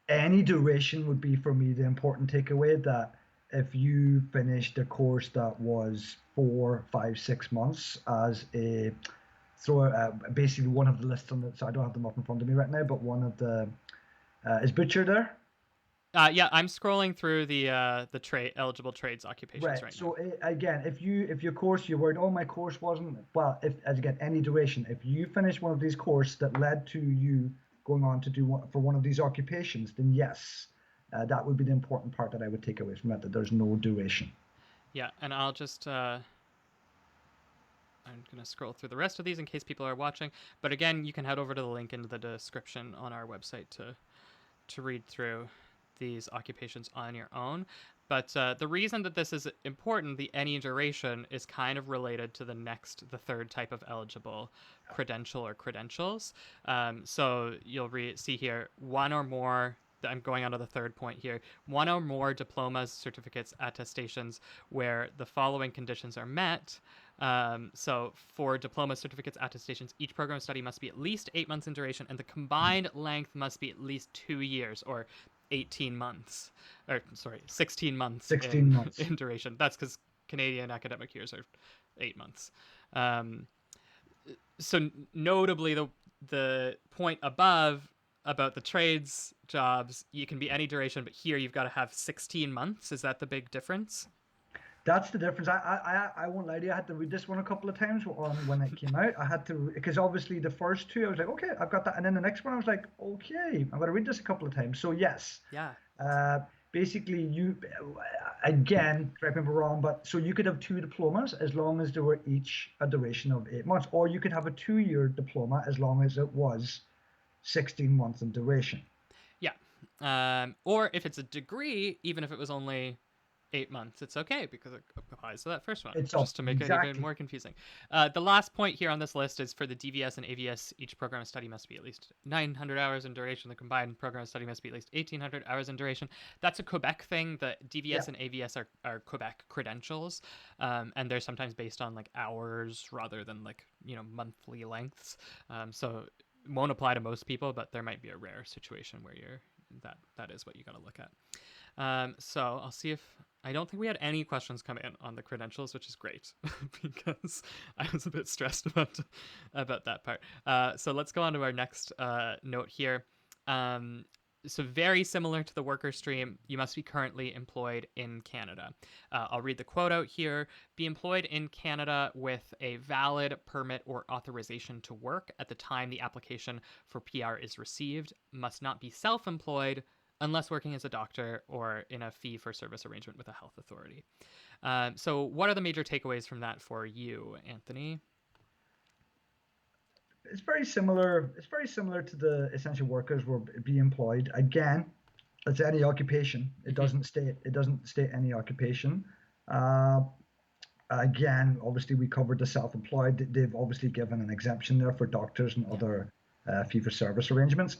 Any duration would be for me the important takeaway, that if you finished a course that was 4, 5, 6 months as a basically one of the lists on the, so I don't have them up in front of me right now, but one of the is Butcher there? Yeah, I'm scrolling through the trade eligible trades occupations right So now. again, if your course, you're worried, oh, my course wasn't, well, if, as again, any duration, if you finish one of these courses that led to you going on to do one for one of these occupations, then yes, that would be the important part that I would take away from that there's no duration. Yeah, and I'll just I'm going to scroll through the rest of these in case people are watching. But again, you can head over to the link in the description on our website to read through these occupations on your own. But the reason that this is important, the any duration, is kind of related to the third type of eligible credential or credentials. So you'll see here one or more. I'm going on to the third point here. One or more diplomas, certificates, attestations where the following conditions are met. So for diploma, certificates, attestations, each program of study must be at least 8 months in duration, and the combined length must be at least 2 years, or 18 months, or sorry, 16 months 16 months. in duration. That's because Canadian academic years are 8 months. So notably, the point above about the trades jobs, you can be any duration, but here you've got to have 16 months. Is that the big difference? That's the difference. I won't lie to you. I had to read this one a couple of times when it came out. I had to, because obviously the first two, I was like, okay, I've got that. And then the next one, I was like, okay, I'm going to read this a couple of times. So yes, Yeah. basically you, again, correct me if I'm wrong, but so you could have 2 diplomas as long as they were each a duration of 8 months, or you could have a 2-year diploma as long as it was 16 months in duration. Yeah. Or if it's a degree, even if it was only 8 months, it's okay because it applies to that first one, It's up just to make it even exactly. more confusing. The last point here on this list is for the DVS and AVS, each program of study must be at least 900 hours in duration. The combined program of study must be at least 1,800 hours in duration. That's a Quebec thing. The DVS and AVS are Quebec credentials, and they're sometimes based on like hours rather than like monthly lengths. So it won't apply to most people, but there might be a rare situation where that is what you got to look at. So I'll see if I don't think we had any questions come in on the credentials, which is great because I was a bit stressed about that part. So let's go on to our next note here. So very similar to the worker stream, you must be currently employed in Canada. I'll read the quote out here. Be employed in Canada with a valid permit or authorization to work at the time the application for PR is received. Must not be self-employed. unless working as a doctor or in a fee-for-service arrangement with a health authority. So what are the major takeaways from that for you, Anthony? It's very similar. It's very similar to the essential workers will be employed. Again, it's any occupation. It Mm-hmm. doesn't state. It doesn't state any occupation. Uh, Again, obviously, we covered the self-employed. They've obviously given an exemption there for doctors and Yeah. other fee-for-service arrangements.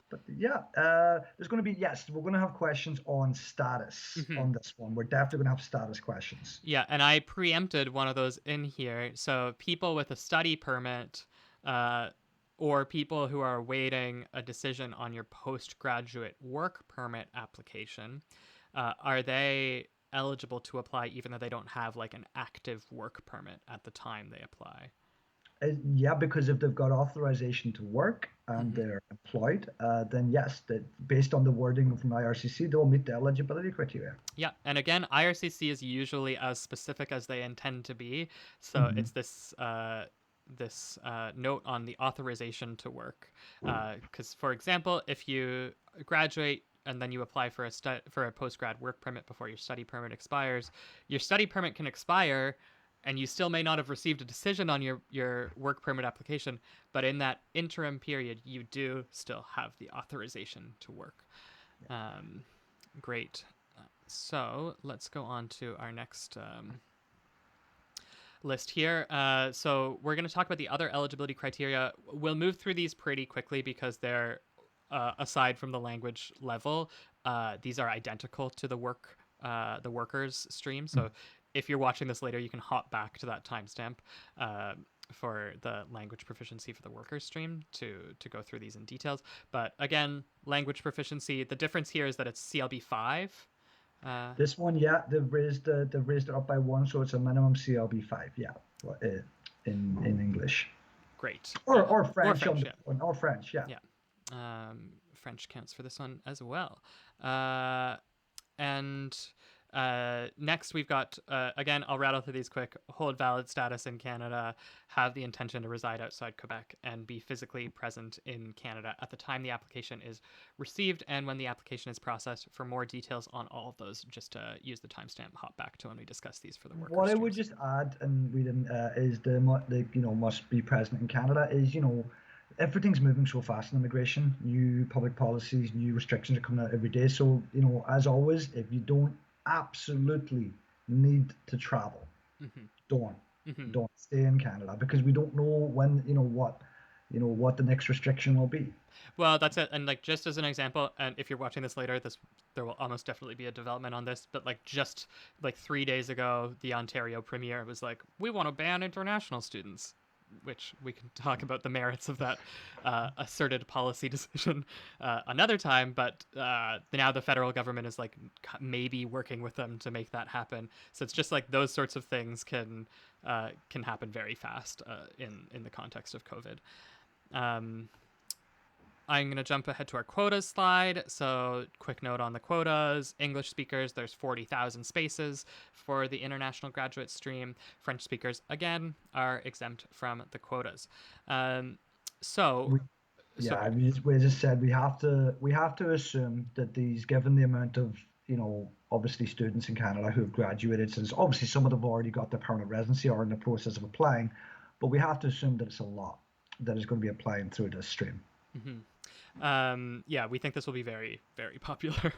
But yeah, there's going to be, yes, we're going to have questions on status Mm-hmm. on this one. We're definitely going to have status questions. Yeah, and I preempted one of those in here. So people with a study permit, uh, or people who are awaiting a decision on your postgraduate work permit application, are they eligible to apply even though they don't have like an active work permit at the time they apply? Yeah, because if they've got authorization to work and Mm-hmm. they're employed, then yes, that based on the wording from IRCC, they'll meet the eligibility criteria. Yeah, and again, IRCC is usually as specific as they intend to be. So Hmm. it's this note on the authorization to work. Because, for example, if you graduate and then you apply for a post grad work permit before your study permit expires, your study permit can expire, and you still may not have received a decision on your work permit application. But in that interim period, you do still have the authorization to work. Um, Great. So let's go on to our next list here. So we're going to talk about the other eligibility criteria. We'll move through these pretty quickly because they're, aside from the language level, these are identical to the workers stream. So if you're watching this later, you can hop back to that timestamp. For the language proficiency for the workers stream to go through these in details. But again, language proficiency, the difference here is that it's CLB 5. This one, yeah, they've raised it up by one, so it's a minimum CLB 5, yeah, in English Great. or Or French on French, the yeah. one, or French, yeah. Yeah. French counts for this one as well. And next we've got, again, I'll rattle through these quick. Hold valid status in Canada, have the intention to reside outside Quebec, and be physically present in Canada at the time the application is received and when the application is processed. For more details on all of those, just use the timestamp, hop back to when we discuss these for the worker What I would streams. just add, and we didn't, is the must be present in Canada is everything's moving so fast in immigration. New public policies, new restrictions are coming out every day. So as always, if you don't absolutely need to travel, Mm-hmm. don't Mm-hmm. don't stay in Canada because we don't know when what the next restriction will be. Well, that's it. And like just as an example, and if you're watching this later, this there will almost definitely be a development on this. But like just like 3 days ago, the Ontario Premier was like, "We want to ban international students," which we can talk about the merits of that asserted policy decision another time. But now the federal government is like maybe working with them to make that happen. So it's just like those sorts of things can happen very fast in the context of COVID. Um, I'm going to jump ahead to our quotas slide. So, quick note on the quotas. English speakers, there's 40,000 spaces for the international graduate stream. French speakers, again, are exempt from the quotas. Um, so, We, yeah, sorry. we just said we have to assume that these, given the amount of obviously students in Canada who have graduated, since obviously some of them have already got their permanent residency or in the process of applying, but we have to assume that it's a lot that is going to be applying through this stream. Mm-hmm. Yeah, we think this will be very, very popular.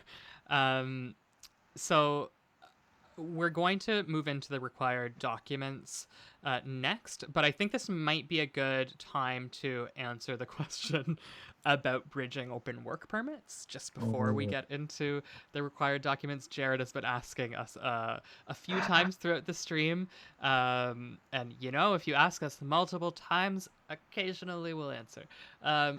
um, so, we're going to move into the required documents next, but I think this might be a good time to answer the question about bridging open work permits. Just before we Oh, get into the required documents, Jared has been asking us a few times throughout the stream. And, if you ask us multiple times, occasionally we'll answer.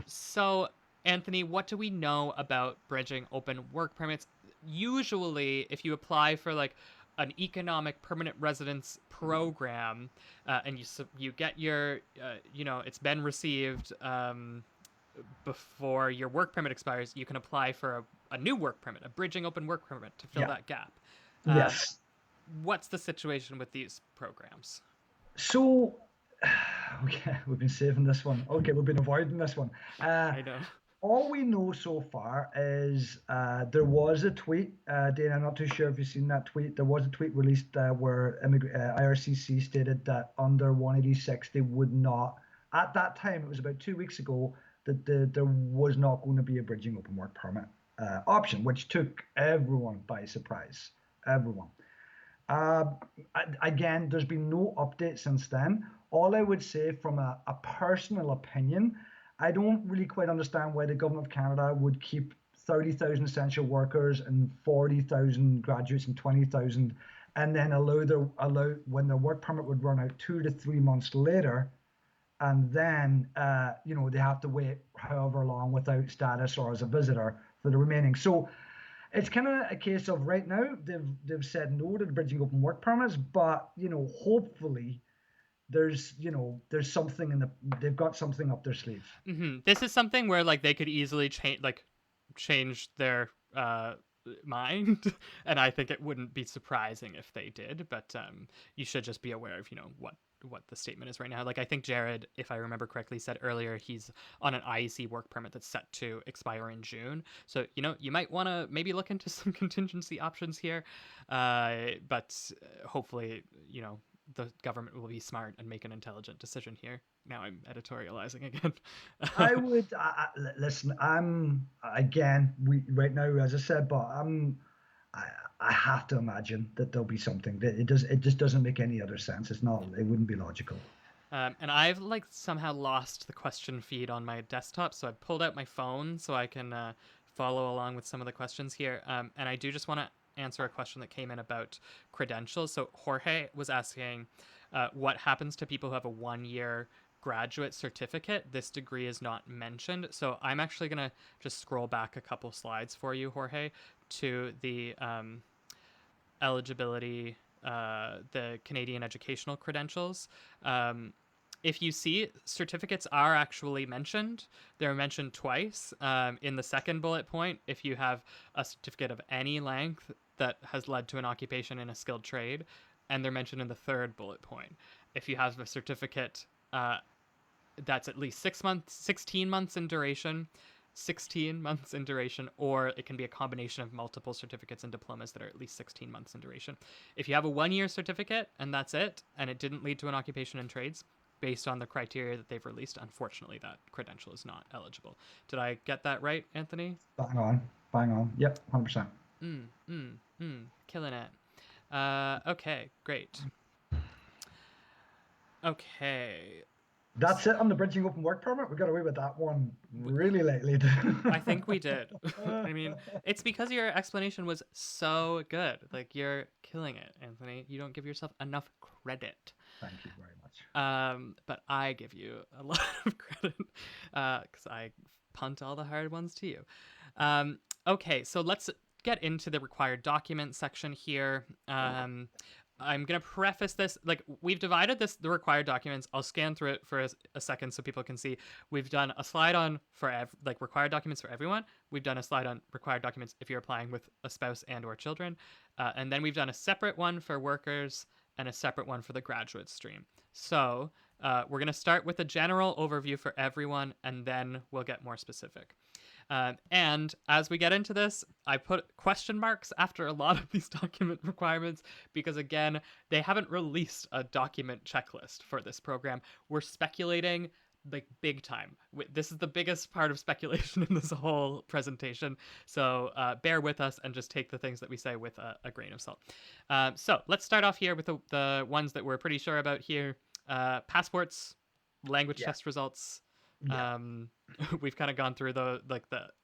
So, Anthony, what do we know about bridging open work permits? Usually, if you apply for like an economic permanent residence program, and you get your it's been received before your work permit expires, you can apply for a new work permit, a bridging open work permit to fill yeah. that gap. Uh, Yes. what's the situation with these programs? So, okay, we've been saving this one. Okay, we've been avoiding this one. I know. all we know so far is there was a tweet, Dana. I'm not too sure if you've seen that tweet. There was a tweet released where IRCC stated that under 186 they would not. At that time, it was about 2 weeks ago that there was not going to be a bridging open work permit option, which took everyone by surprise. Everyone. Uh, Again, there's been no update since then. All I would say from a personal opinion, I don't really quite understand why the government of Canada would keep 30,000 essential workers and 40,000 graduates and 20,000, and then allow when their work permit would run out 2 to 3 months later, and then they have to wait however long without status or as a visitor for the remaining. So it's kind of a case of right now they've said no to the bridging open work permits, but hopefully there's something they've got something up their sleeve. This is something where like they could easily change their mind, and I think it wouldn't be surprising if they did. But you should just be aware of what the statement is right now. Like I think Jared, if I remember correctly, said earlier he's on an IEC work permit that's set to expire in June. So you might want to maybe look into some contingency options here, but hopefully the government will be smart and make an intelligent decision here. Now I'm editorializing again. I would listen. I'm again. We right now, as I said, but I, I have to imagine that there'll be something. That it does. It just doesn't make any other sense. It's not. It wouldn't be logical. And I've like somehow lost the question feed on my desktop, so I pulled out my phone so I can follow along with some of the questions here. And I do just want to answer a question that came in about credentials. So Jorge was asking, what happens to people who have a 1 year graduate certificate? This degree is not mentioned. So I'm actually going to just scroll back a couple slides for you, Jorge, to the eligibility, the Canadian educational credentials. If you see, certificates are actually mentioned. They're mentioned twice. In the second bullet point, if you have a certificate of any length that has led to an occupation in a skilled trade, and they're mentioned in the third bullet point. If you have a certificate that's at least 6 months, 16 months in duration, 16 months in duration, or it can be a combination of multiple certificates and diplomas that are at least 16 months in duration. If you have a 1 year certificate and that's it, and it didn't lead to an occupation in trades, based on the criteria that they've released, unfortunately, that credential is not eligible. Did I get that right, Anthony? Bang on. Bang on. Yep. 100%. Killing it. Okay, great. Okay. That's it on the bridging open work permit. We got away with that one really lately. I think we did. I mean, it's because your explanation was so good. Like, you're killing it, Anthony. You don't give yourself enough credit. Thank you very much. But I give you a lot of credit because I punt all the hard ones to you. Okay, so let's get into the required document section here. I'm going to preface this, like we've divided the required documents. I'll scan through it for a second so people can see. We've done a slide on required documents for everyone. We've done a slide on required documents if you're applying with a spouse and or children. And then we've done a separate one for workers and a separate one for the graduate stream. So we're going to start with a general overview for everyone, and then we'll get more specific. And as we get into this, I put question marks after a lot of these document requirements because, again, they haven't released a document checklist for this program. We're speculating like big time. This is the biggest part of speculation in this whole presentation. So bear with us and just take the things that we say with a grain of salt. So let's start off here with the ones that we're pretty sure about here. Passports, language test results. Yeah. We've kind of gone through the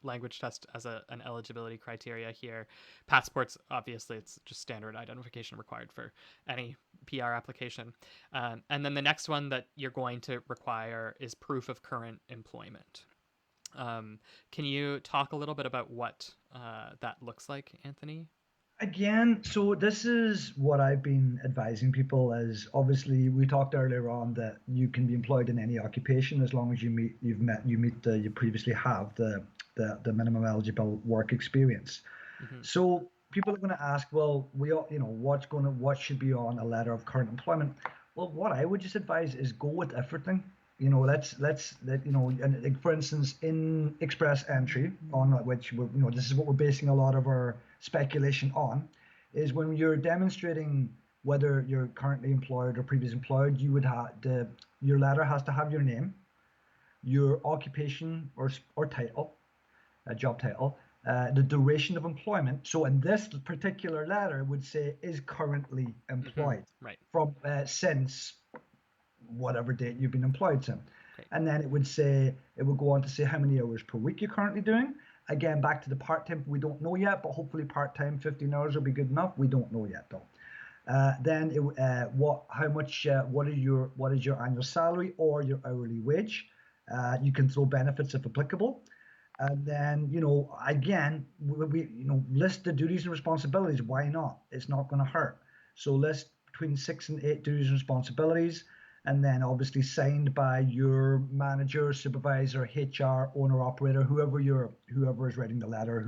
language test as an eligibility criteria here. Passports, obviously, it's just standard identification required for any PR application. And then the next one that you're going to require is proof of current employment. Can you talk a little bit about what that looks like, Anthony? Again, so this is what I've been advising people is obviously we talked earlier on that you can be employed in any occupation as long as you previously have the minimum eligible work experience. Mm-hmm. So people are going to ask, well, what should be on a letter of current employment? Well, what I would just advise is go with everything. and like, for instance, in express entry, on which this is what we're basing a lot of our speculation on, is when you're demonstrating whether you're currently employed or previous employed, you would have your letter has to have your name, your occupation or title, a job title, the duration of employment. So in this particular letter, would say is currently employed Right. from since whatever date you've been employed since. Great. And then it would go on to say how many hours per week you're currently doing. Again, back to the part-time, we don't know yet, but hopefully part-time, 15 hours will be good enough. We don't know yet though. Then what is your annual salary or your hourly wage? You can throw benefits if applicable. And then, again, list the duties and responsibilities. Why not? It's not going to hurt. So list between 6 and 8 duties and responsibilities, and then obviously signed by your manager, supervisor, HR, owner, operator, whoever is writing the letter,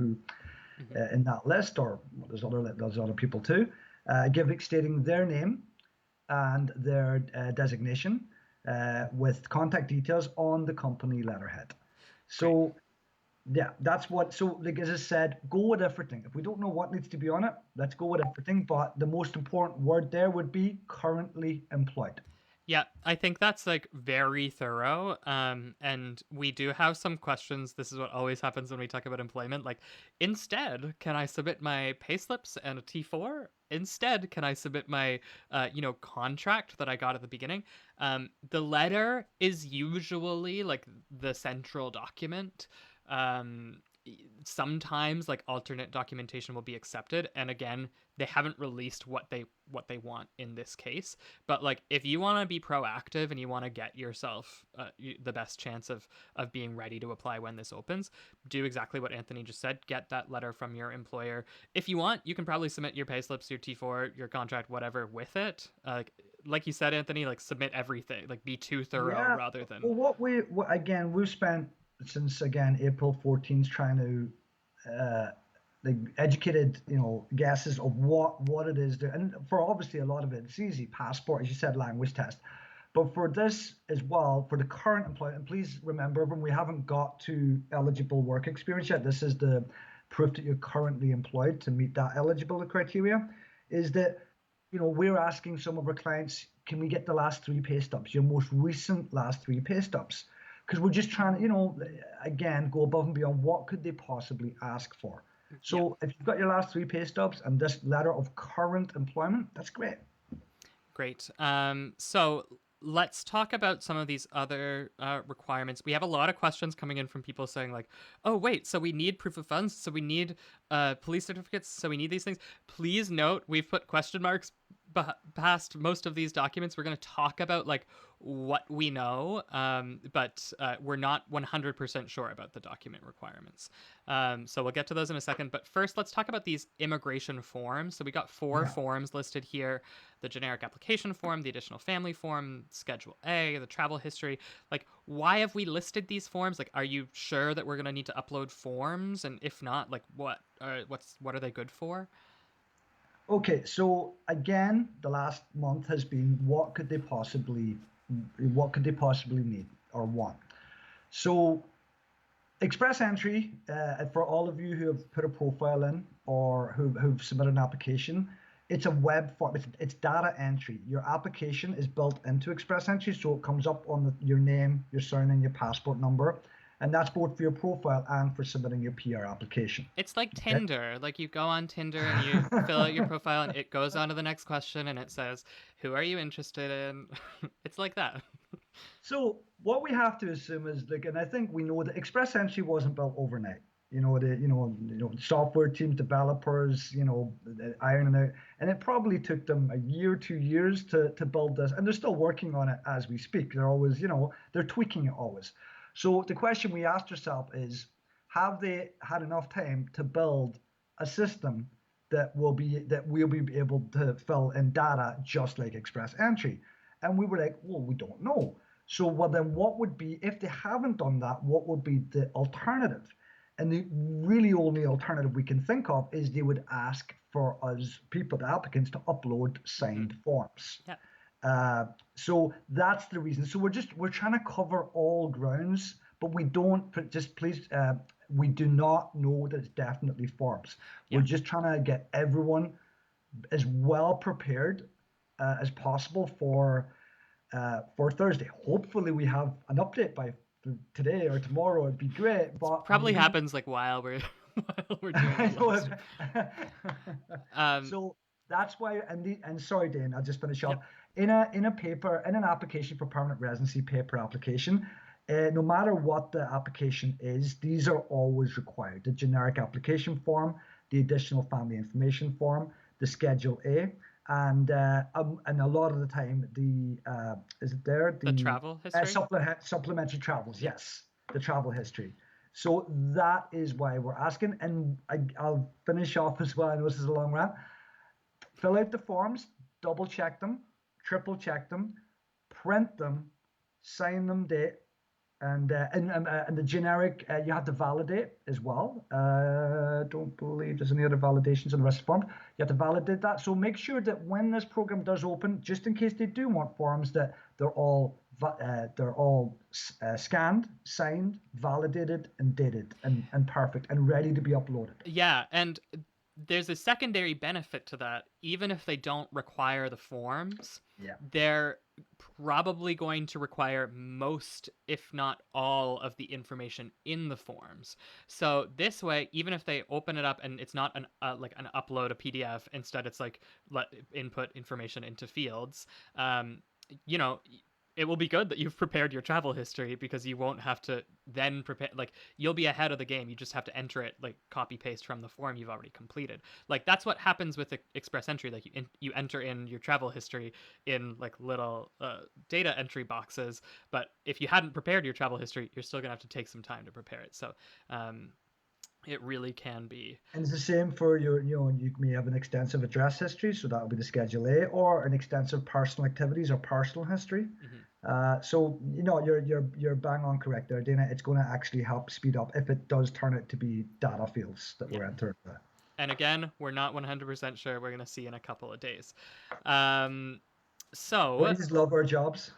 in that list, or there's other people too. Stating their name and their designation with contact details on the company letterhead. So. Great. Yeah, that's what. So, like as I said, go with everything. If we don't know what needs to be on it, let's go with everything. But the most important word there would be currently employed. Yeah, I think that's like very thorough. And we do have some questions. This is what always happens when we talk about employment. Like, instead, can I submit my payslips and a T4? Instead, can I submit my, contract that I got at the beginning? The letter is usually like the central document. Um, Sometimes like alternate documentation will be accepted, and again, they haven't released what they want in this case. But like, if you want to be proactive and you want to get yourself the best chance of being ready to apply when this opens, do exactly what Anthony just said. Get that letter from your employer. If you want, you can probably submit your payslips, your T4, your contract, whatever with it. Like you said, Anthony, like submit everything. Like, be too thorough Yeah. rather than. Well, again, we've spent since again April 14th trying to like educated guesses of what it is there. And for obviously a lot of it, it's easy. Passport, as you said, language test. But for this as well, for the current employment, please remember, when we haven't got to eligible work experience yet, this is the proof that you're currently employed to meet that eligibility criteria, is that we're asking some of our clients, can we get the last 3 pay stubs, your most recent last 3 pay stubs? Because we're just trying to, again, go above and beyond what could they possibly ask for. So if you've got your last 3 pay stubs and this letter of current employment, that's great. Great. So let's talk about some of these other requirements. We have a lot of questions coming in from people saying like, oh, wait, so we need proof of funds, so we need police certificates, so we need these things. Please note, we've put question marks past most of these documents. We're going to talk about like what we know, but we're not 100% sure about the document requirements. So we'll get to those in a second. But first, let's talk about these immigration forms. So we got 4 forms listed here: the generic application form, the additional family form, Schedule A, the travel history. Like, why have we listed these forms? Like, are you sure that we're going to need to upload forms? And if not, like, what are they good for? Okay, so again, the last month has been what could they possibly need or want? So express entry, for all of you who have put a profile in or who've submitted an application, it's a web form. It's data entry. Your application is built into express entry, so it comes up on your name, your surname, your passport number, and that's both for your profile and for submitting your PR application. It's like Okay? Tinder. Like, you go on Tinder and you fill out your profile and it goes on to the next question and it says, who are you interested in? It's like that. So what we have to assume is, like, and I think we know that Express Entry wasn't built overnight. Software teams, developers, ironing out, and it probably took them a year, 2 years to build this, and they're still working on it as we speak. They're always, they're tweaking it always. So the question we asked ourselves is, have they had enough time to build a system that we'll be able to fill in data just like Express Entry? And we were like, well, we don't know. So, well, then what would be, if they haven't done that, what would be the alternative? And the really only alternative we can think of is they would ask for us, people, the applicants, to upload signed forms. Yeah. So that's the reason. So we're trying to cover all grounds, but we don't just please. We do not know that it's definitely forms. Yeah. We're just trying to get everyone as well prepared as possible for Thursday. Hopefully, we have an update by today or tomorrow. It'd be great. But Probably happens like while we're while we're doing the live stream. Um, So that's why, and sorry, Dane, I'll just finish off. yep. In a paper, in an application for permanent residency paper application, no matter what the application is, these are always required: the generic application form, the additional family information form, the Schedule A, and a lot of the time is it there The the travel history. supplementary travels? Yeah. Yes, the travel history. So that is why we're asking, and I'll finish off as well. I know this is a long rant. Fill out the forms, double check them, triple check them, print them, sign them, date, and the generic you have to validate as well. Don't believe there's any other validations on the rest of the forms. You have to validate that. So make sure that when this program does open, just in case they do want forms, that they're all scanned, signed, validated, and dated, and perfect and ready to be uploaded. Yeah, and there's a secondary benefit to that. Even if they don't require the forms, Yeah. they're probably going to require most, if not all, of the information in the forms. So this way, even if they open it up and it's not an like an upload a PDF, instead it's like input information into fields. Um, you know, it will be good that you've prepared your travel history because you won't have to then prepare, like you'll be ahead of the game. You just have to enter it, like copy paste from the form you've already completed. Like that's what happens with the express entry. Like you enter in your travel history in like little data entry boxes, but if you hadn't prepared your travel history, you're still gonna have to take some time to prepare it. So um, it really can be. And it's the same for you may have an extensive address history, so that will be the Schedule A, or an extensive personal activities or personal history. Mhm. So you're bang on correct there, Dana. It's going to actually help speed up if it does turn out to be data fields that Yeah. we're entering. And again, we're not 100% sure. We're gonna see in a couple of days. Um, We so just love our jobs.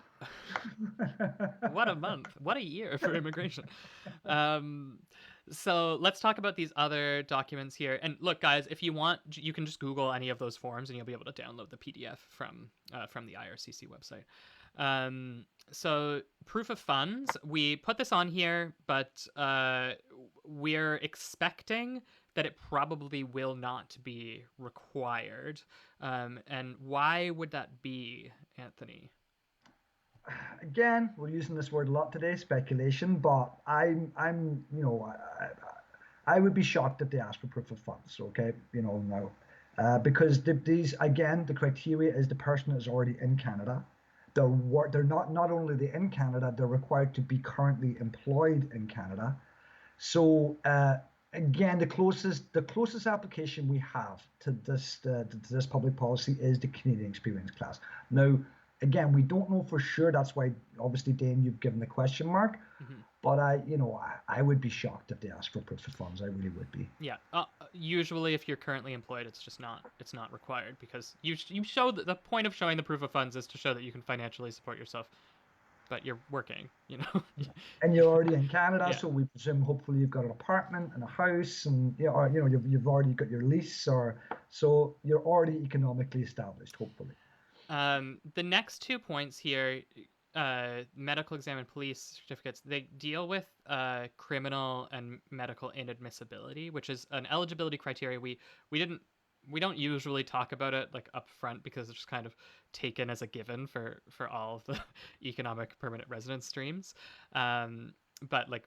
what a month, what a year for immigration. um, so let's talk about these other documents here. And look, guys, if you want, you can just Google any of those forms, and you'll be able to download the PDF from the IRCC website. So proof of funds, we put this on here, but we're expecting that it probably will not be required. And why would that be, Anthony? Again, we're using this word a lot today, speculation, but I'm I would be shocked if they asked for proof of funds. Okay, now because these again the criteria is the person is already in Canada. They're not only they in Canada, they're required to be currently employed in Canada. So again, the closest application we have to this public policy is the Canadian Experience class. Now, again, we don't know for sure. That's why, obviously, Dane, you've given the question mark. Mm-hmm. But I would be shocked if they asked for proof of funds. I really would be. Yeah. Usually, if you're currently employed, it's not required because you show the point of showing the proof of funds is to show that you can financially support yourself, but you're working. You know. And you're already in Canada, Yeah. so we presume hopefully you've got an apartment and a house, and or you've already got your lease, or so you're already economically established, hopefully. The next 2 points here, medical exam and police certificates, they deal with criminal and medical inadmissibility, which is an eligibility criteria. We didn't we don't usually talk about it like up front because it's just kind of taken as a given for all of the economic permanent residence streams. But like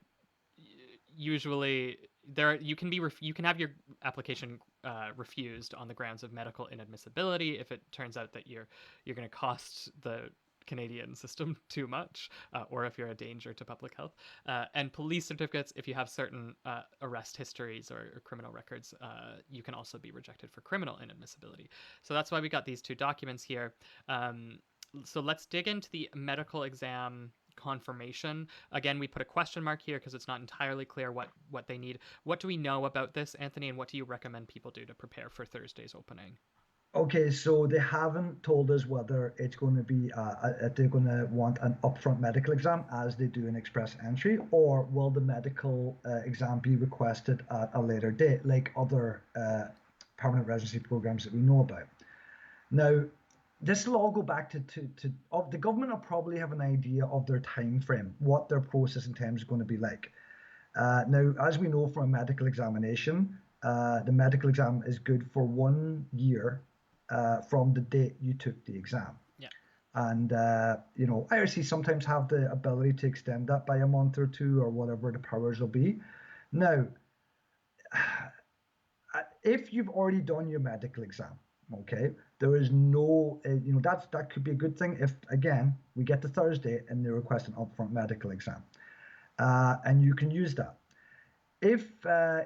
usually there you can you can have your application refused on the grounds of medical inadmissibility if it turns out that you're going to cost the Canadian system too much, or if you're a danger to public health. And police certificates, if you have certain arrest histories or criminal records, you can also be rejected for criminal inadmissibility. So that's why we got these two documents here. So let's dig into the medical exam confirmation. Again, we put a question mark here because it's not entirely clear what they need. What do we know about this, Anthony, and what do you recommend people do to prepare for Thursday's opening? Okay, so they haven't told us whether it's going to be they're going to want an upfront medical exam as they do in express entry, or will the medical exam be requested at a later date, like other permanent residency programs that we know about. Now, this will all go back to the government will probably have an idea of their time frame, what their process and time is going to be like. Now, as we know from a medical examination, the medical exam is good for 1 year from the date you took the exam. Yeah. And, IRC sometimes have the ability to extend that by a month or two or whatever the powers will be. Now, if you've already done your medical exam, okay, there is no, that could be a good thing if, again, we get to Thursday and they request an upfront medical exam. And you can use that. If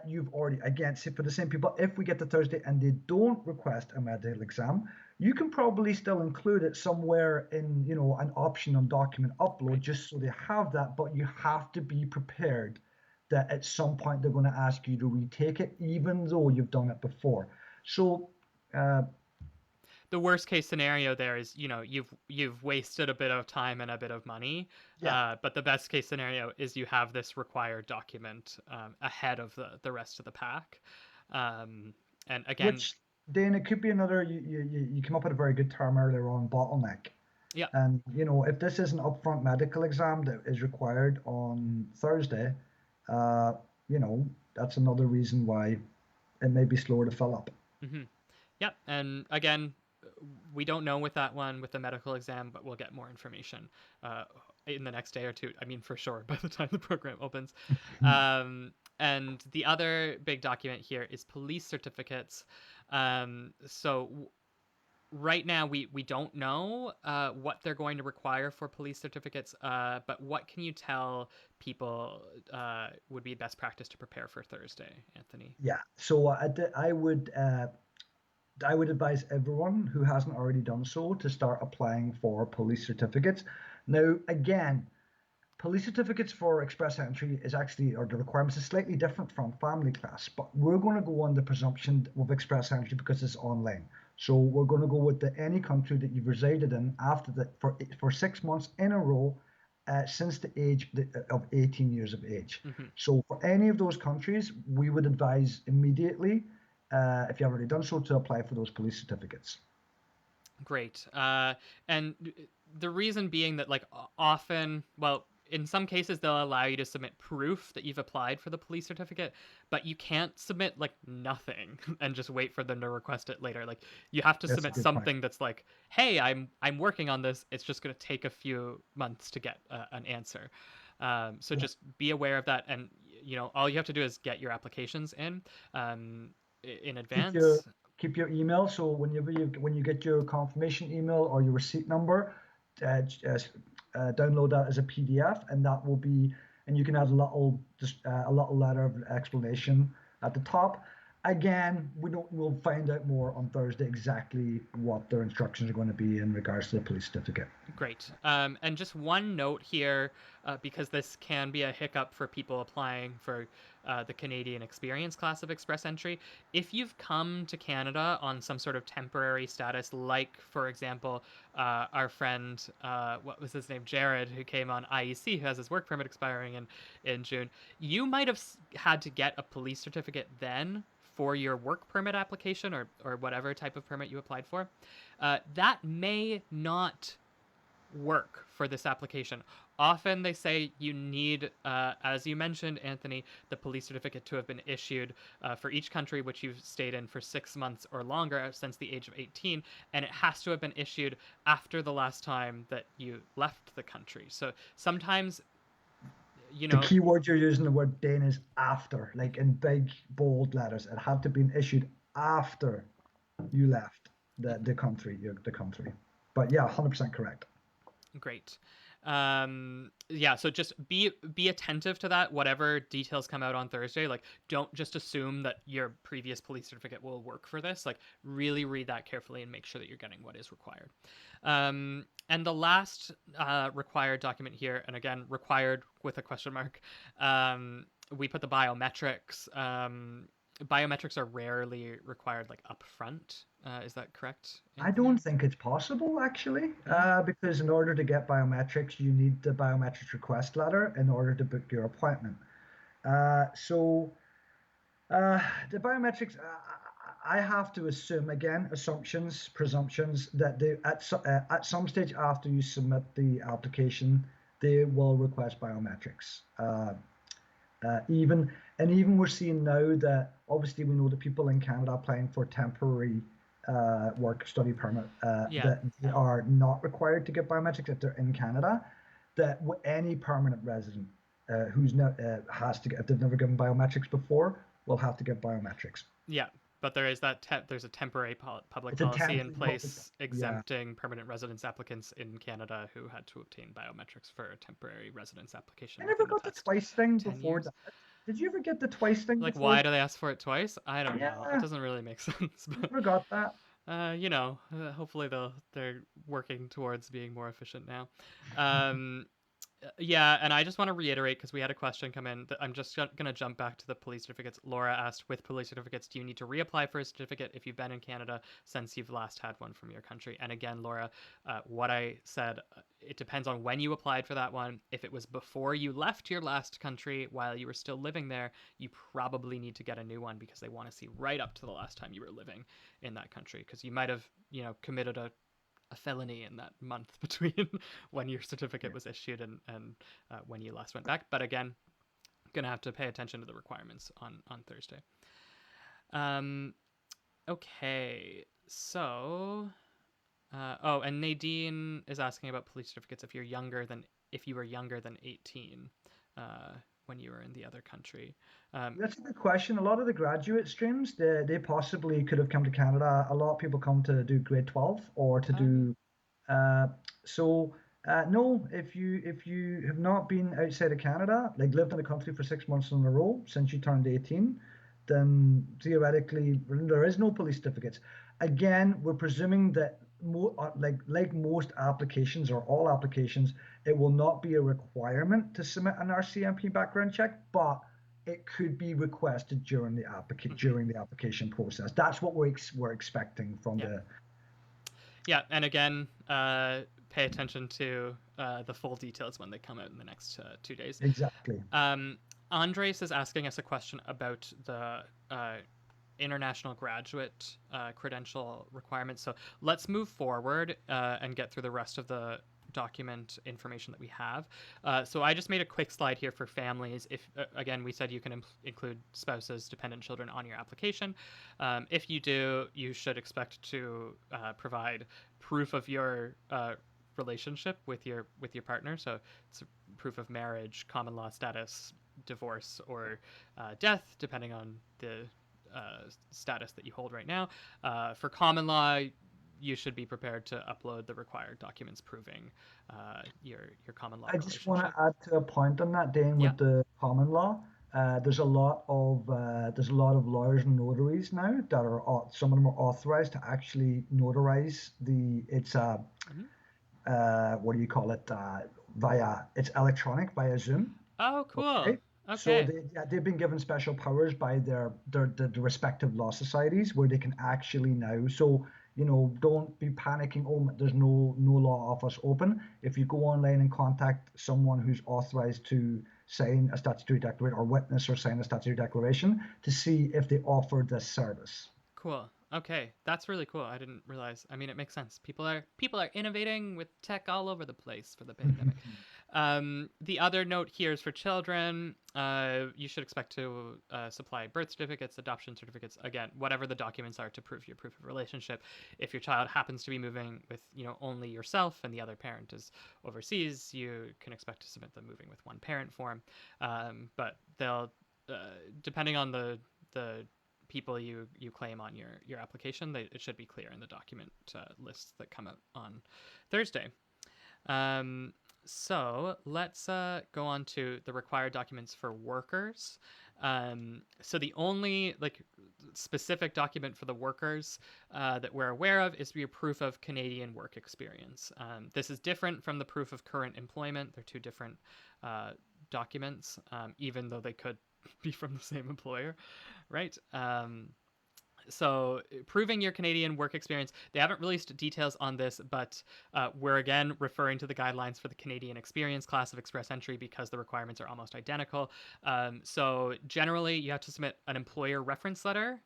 you've already, again, say for the same people, if we get to Thursday and they don't request a medical exam, you can probably still include it somewhere in, an option on document upload, Right. just so they have that. But you have to be prepared that at some point they're going to ask you to retake it, even though you've done it before. So, uh, The worst case scenario there is, you've wasted a bit of time and a bit of money, yeah, but the best case scenario is you have this required document ahead of the rest of the pack. Um, and again, which then it could be another, you come up with a very good term earlier on, bottleneck. yeah. And if this is an upfront medical exam that is required on Thursday, uh, that's another reason why it may be slower to fill up. Hmm. Yep. And again, we don't know with that one with the medical exam, but we'll get more information uh, in the next day or two. I mean, for sure, by the time the program opens. And the other big document here is police certificates. So right now we don't know what they're going to require for police certificates, but what can you tell people would be best practice to prepare for Thursday, Anthony? Yeah. So I would advise everyone who hasn't already done so to start applying for police certificates. Now, again, police certificates for express entry is actually, or the requirements is slightly different from family class, but we're going to go on the presumption of express entry because it's online. So we're going to go with any country that you've resided in after that for 6 months in a row since the age of 18 years of age. Hmm. So for any of those countries, we would advise immediately, if you have already done so, to apply for those police certificates. Great. And the reason being that, like, often, well, in some cases, they'll allow you to submit proof that you've applied for the police certificate, but you can't submit, like, nothing and just wait for them to request it later. Like, you have to That's a submit good point. something that's like, hey, I'm working on this. It's just going to take a few months to get an answer. So Yeah. just be aware of that. And, all you have to do is get your applications um, in keep your advance. keep your email. So when you get your confirmation email or your receipt number, uh, download that as a PDF, and that will be, and you can add a little letter of explanation at the top. Again, we'll find out more on Thursday exactly what their instructions are going to be in regards to the police certificate. Great. And just one note here, because this can be a hiccup for people applying for the Canadian Experience class of Express Entry. If you've come to Canada on some sort of temporary status, like, for example, our friend, what was his name, Jared, who came on IEC, who has his work permit expiring in June, you might have had to get a police certificate then for your work permit application or whatever type of permit you applied for. That may not work for this application. Often they say you need, as you mentioned, Anthony, the police certificate to have been issued for each country which you've stayed in for 6 months or longer since the age of 18, and it has to have been issued after the last time that you left the country. So sometimes, you The know, key word you're using, the word then, is after, like in big bold letters. It had to be issued after you left the country. But yeah, 100% correct. Great. Yeah, so just be attentive to that. Whatever details come out on Thursday, like, don't just assume that your previous police certificate will work for this. Like, really read that carefully and make sure that you're getting what is required. And the last required document here, and again, required with a question mark, we put the biometrics. biometrics are rarely required like upfront. Is that correct I in don't Canada? think it's possible actually, Mm. because in order to get biometrics, you need the biometrics request letter in order to book your appointment. So the biometrics, I have to assume again, assumptions, presumptions that they at some stage after you submit the application, they will request biometrics. Even and even we're seeing now that obviously we know that people in Canada applying for temporary work study permit Yeah. that they are not required to get biometrics if they're in Canada. That any permanent resident who's not has to get if they've never given biometrics before will have to get biometrics. Yeah, but there is there's a temporary public It's a policy in temporary public. place Yeah, exempting permanent residence applicants in Canada who had to obtain biometrics for a temporary residence application I never within the got the past twice thing 10 before years. that. Did you ever get the twice thing Like, before why that? do they ask for it twice? I don't know. It Yeah, doesn't really make sense, but never got that. hopefully they're working towards being more efficient now. Um, Yeah, and I just want to reiterate because we had a question come in that I'm just going to jump back to the police certificates. Laura asked, with police certificates, do you need to reapply for a certificate if you've been in Canada since you've last had one from your country? And again, Laura, what I said, it depends on when you applied for that one. If it was before you left your last country while you were still living there, you probably need to get a new one because they want to see right up to the last time you were living in that country because you might have, committed a felony in that month between when your certificate was issued and when you last went back. But again, gonna have to pay attention to the requirements on Thursday. Um, okay, so oh, and Nadine is asking about police certificates if you were younger than 18 uh, when you were in the other country. That's a good question. A lot of the graduate streams, they possibly could have come to Canada. A lot of people come to do grade 12 or to Okay. do uh, so no, if you have not been outside of Canada, like lived in the country for 6 months in a row since you turned 18, then theoretically there is no police certificates. Again, we're presuming that like most applications or all applications, it will not be a requirement to submit an RCMP background check, but it could be requested Mm-hmm. during the application process. That's what we're expecting from Yeah. the. Yeah, and again, pay attention to the full details when they come out in the next 2 days. Exactly. Um, Andres is asking us a question about the international graduate credential requirements. So let's move forward and get through the rest of the document information that we have. So I just made a quick slide here for families. If again, we said you can include spouses, dependent children on your application. If you do, you should expect to provide proof of your relationship with your partner. So it's proof of marriage, common law status, divorce, or death, depending on the status that you hold right now. For common law, you should be prepared to upload the required documents proving your common law I just want relationship. to add to a point on that, Dane, Yeah. with the common law. There's a lot of lawyers and notaries now that are some of them are authorized to actually notarize the it's Mm-hmm. what do you call it via it's electronic via Zoom. Oh, cool. Okay. So Okay. they've been given special powers by the respective law societies where they can actually now. So, don't be panicking. Oh, there's no law office open. If you go online and contact someone who's authorized to sign a statutory declaration or witness or sign a statutory declaration to see if they offer this service. Cool. Okay, that's really cool. I didn't realize. I mean, it makes sense. People are innovating with tech all over the place for the pandemic. The other note here is for children. You should expect to supply birth certificates, adoption certificates, again, whatever the documents are to prove your proof of relationship. If your child happens to be moving with, only yourself and the other parent is overseas, you can expect to submit the moving with one parent form. But they'll, depending on the people you claim on your application, it should be clear in the document lists that come out on Thursday. Um, so let's go on to the required documents for workers. So the only specific document for the workers that we're aware of is your proof of Canadian work experience. This is different from the proof of current employment. They're two different documents, even though they could be from the same employer, right? So proving your Canadian work experience, they haven't released details on this, but we're again referring to the guidelines for the Canadian experience class of express entry because the requirements are almost identical. So generally, you have to submit an employer reference letter.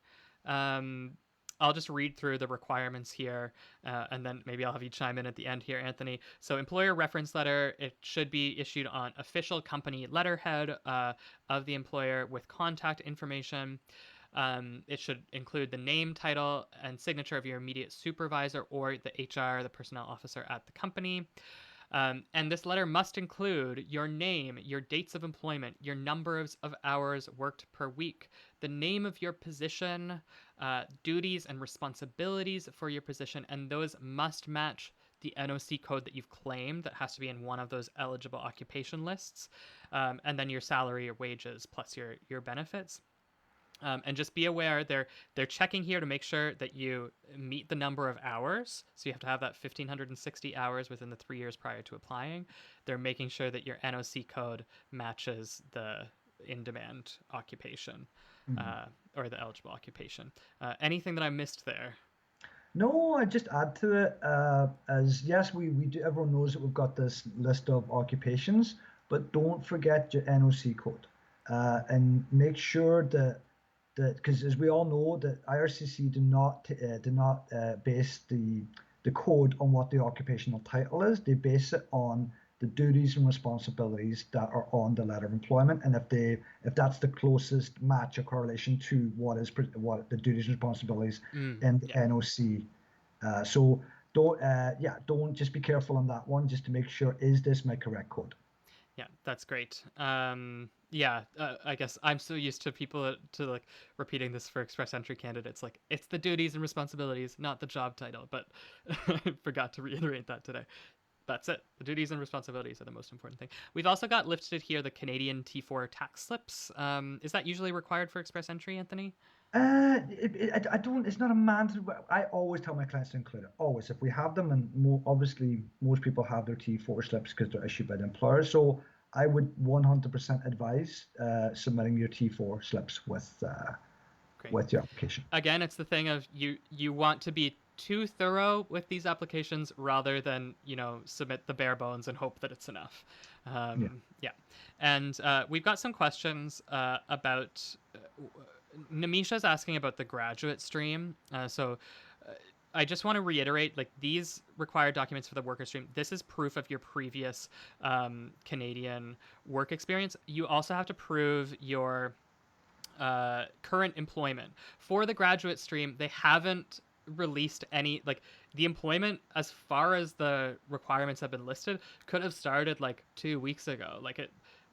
Um, I'll just read through the requirements here, and then maybe I'll have you chime in at the end here, Anthony. So, employer reference letter, it should be issued on official company letterhead of the employer with contact information. It should include the name, title, and signature of your immediate supervisor or the HR, the personnel officer at the company. And this letter must include your name, your dates of employment, your number of hours worked per week, the name of your position, duties and responsibilities for your position, and those must match the NOC code that you've claimed that has to be in one of those eligible occupation lists, and then your salary or wages plus your benefits. And just be aware they're checking here to make sure that you meet the number of hours. So you have to have that 1,560 hours within the 3 years prior to applying. They're making sure that your NOC code matches the in-demand occupation Mhm. or the eligible occupation. Anything that I missed there? No, I just add to it as yes, we do. Everyone knows that we've got this list of occupations, but don't forget your NOC code, and make sure that because as we all know that IRCC do not base the code on what the occupational title is. They base it on the duties and responsibilities that are on the letter of employment, and if that's the closest match or correlation to what the duties and responsibilities in the Yeah. NOC. So don't just be careful on that one, just to make sure is this my correct code. Yeah, that's great. Yeah, I guess I'm so used to people to like repeating this for express entry candidates. Like it's the duties and responsibilities, not the job title. But I forgot to reiterate that today. That's it. The duties and responsibilities are the most important thing. We've also got listed here the Canadian T4 tax slips. Is that usually required for express entry, Anthony? I don't. It's not a mandatory. I always tell my clients to include it. Always, if we have them, and obviously most people have their T4 slips because they're issued by the employer. So I would 100% advise submitting your T4 slips Great. with your application. Again, it's the thing of you want to be too thorough with these applications rather than submit the bare bones and hope that it's enough. Yeah. Yeah, and we've got some questions about. Namisha's asking about the graduate stream. So I just want to reiterate, like these required documents for the worker stream. This is proof of your previous Canadian work experience. You also have to prove your current employment. For the graduate stream, they haven't released any, like, the employment as far as the requirements have been listed could have started like 2 weeks ago. Like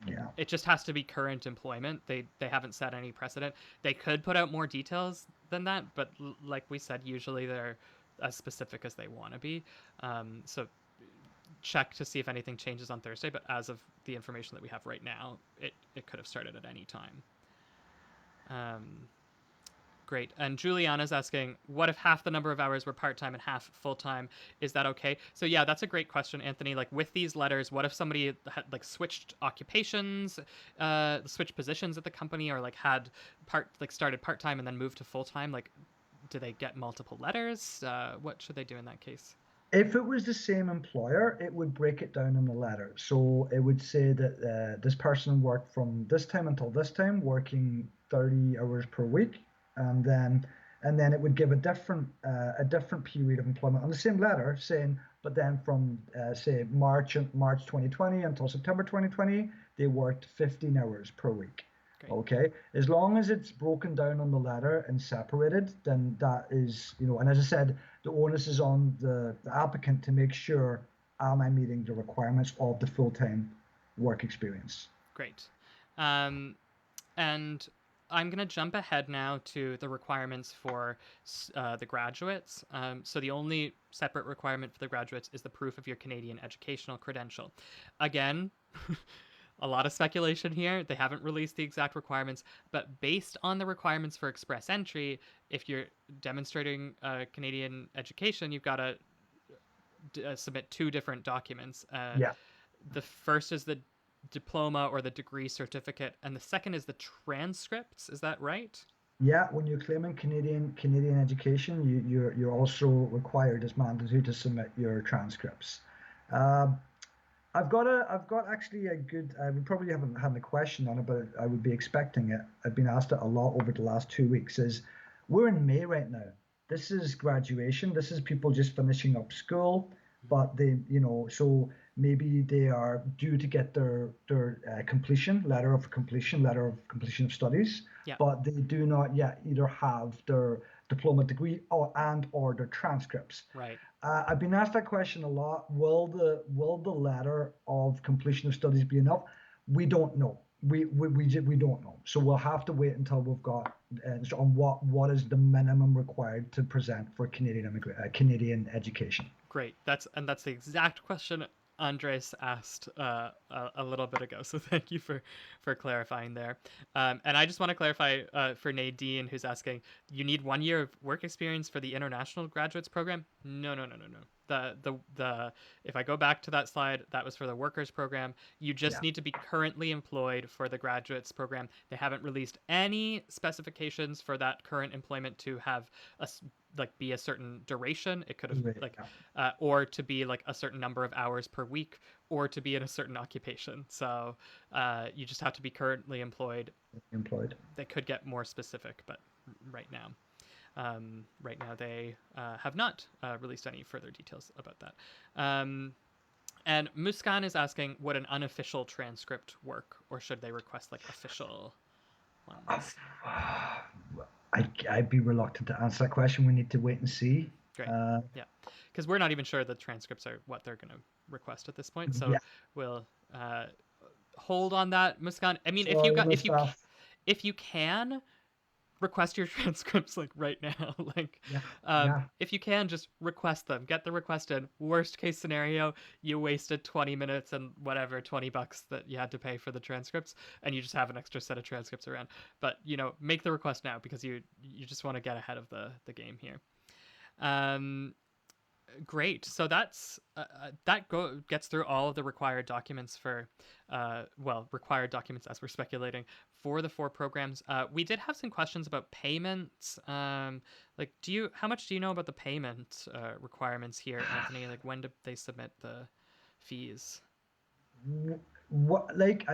Yeah. it just has to be current employment. They haven't set any precedent. They could put out more details than that, but like we said, usually they're as specific as they want to be. So check to see if anything changes on Thursday, but as of the information that we have right now, it could have started at any time. um, Great. And Juliana's asking, what if half the number of hours were part-time and half full-time? Is that okay? So yeah, that's a great question, Anthony. Like with these letters, what if somebody had like switched occupations, switched positions at the company, or like started part-time and then moved to full-time? Like, do they get multiple letters? What should they do in that case? If it was the same employer, it would break it down in the letter. So it would say that this person worked from this time until this time, working 30 hours per week, and then it would give a different period of employment on the same letter, saying, but then from say March 2020 until September 2020, they worked 15 hours per week. Great. Okay, as long as it's broken down on the letter and separated, then that is, and as I said, the onus is on the applicant to make sure, am I meeting the requirements of the full-time work experience? Great. Um, and I'm going to jump ahead now to the requirements for the graduates. So the only separate requirement for the graduates is the proof of your Canadian educational credential. Again, a lot of speculation here. They haven't released the exact requirements, but based on the requirements for express entry, if you're demonstrating Canadian education, you've got to submit two different documents. Yeah. The first is the diploma or the degree certificate, and the second is the transcripts. Is that right? Yeah, when you're claiming Canadian education, you're also required as mandatory to submit your transcripts. Um, I've got actually a good. We probably haven't had a question on it, but I would be expecting it. I've been asked it a lot over the last 2 weeks. Is we're in May right now. This is graduation. This is people just finishing up school, but they, so maybe they are due to get their completion letter of completion of studies, Yeah. but they do not yet either have their diploma degree or their transcripts. Right. I've been asked that question a lot. Will the letter of completion of studies be enough? We don't know. We don't know. So we'll have to wait until we've got on what is the minimum required to present for Canadian education. Great. That's the exact question Andres asked a little bit ago. So thank you for clarifying there. And I just want to clarify for Nadine, who's asking, you need 1 year of work experience for the international graduates program? No, no, no, no, no. The if I go back to that slide, that was for the workers program. You just Yeah, need to be currently employed for the graduates program. They haven't released any specifications for that current employment to have a like be a certain duration. It could have right, like yeah, or to be like a certain number of hours per week, or to be in a certain occupation. So you just have to be currently employed. employed. They could get more specific, but right now, they have not released any further details about that. And Muskan is asking, would an unofficial transcript work, or should they request like official ones? I'd be reluctant to answer that question. We need to wait and see. Great. Uh, Yeah. Because we're not even sure the transcripts are what they're going to request at this point. So yeah, we'll uh, hold on that, Muskan. I mean, sorry, other stuff. if you can request your transcripts like right now, like Yeah, yeah. if you can just request them, get the request in. Worst case scenario, you wasted 20 minutes and whatever $20 that you had to pay for the transcripts, and you just have an extra set of transcripts around. But make the request now because you just want to get ahead of the game here. Um, Great. So gets through all of the required documents for, required documents as we're speculating for the four programs. We did have some questions about payments. Like, how much do you know about the payment requirements here, Anthony? Like, when do they submit the fees? What like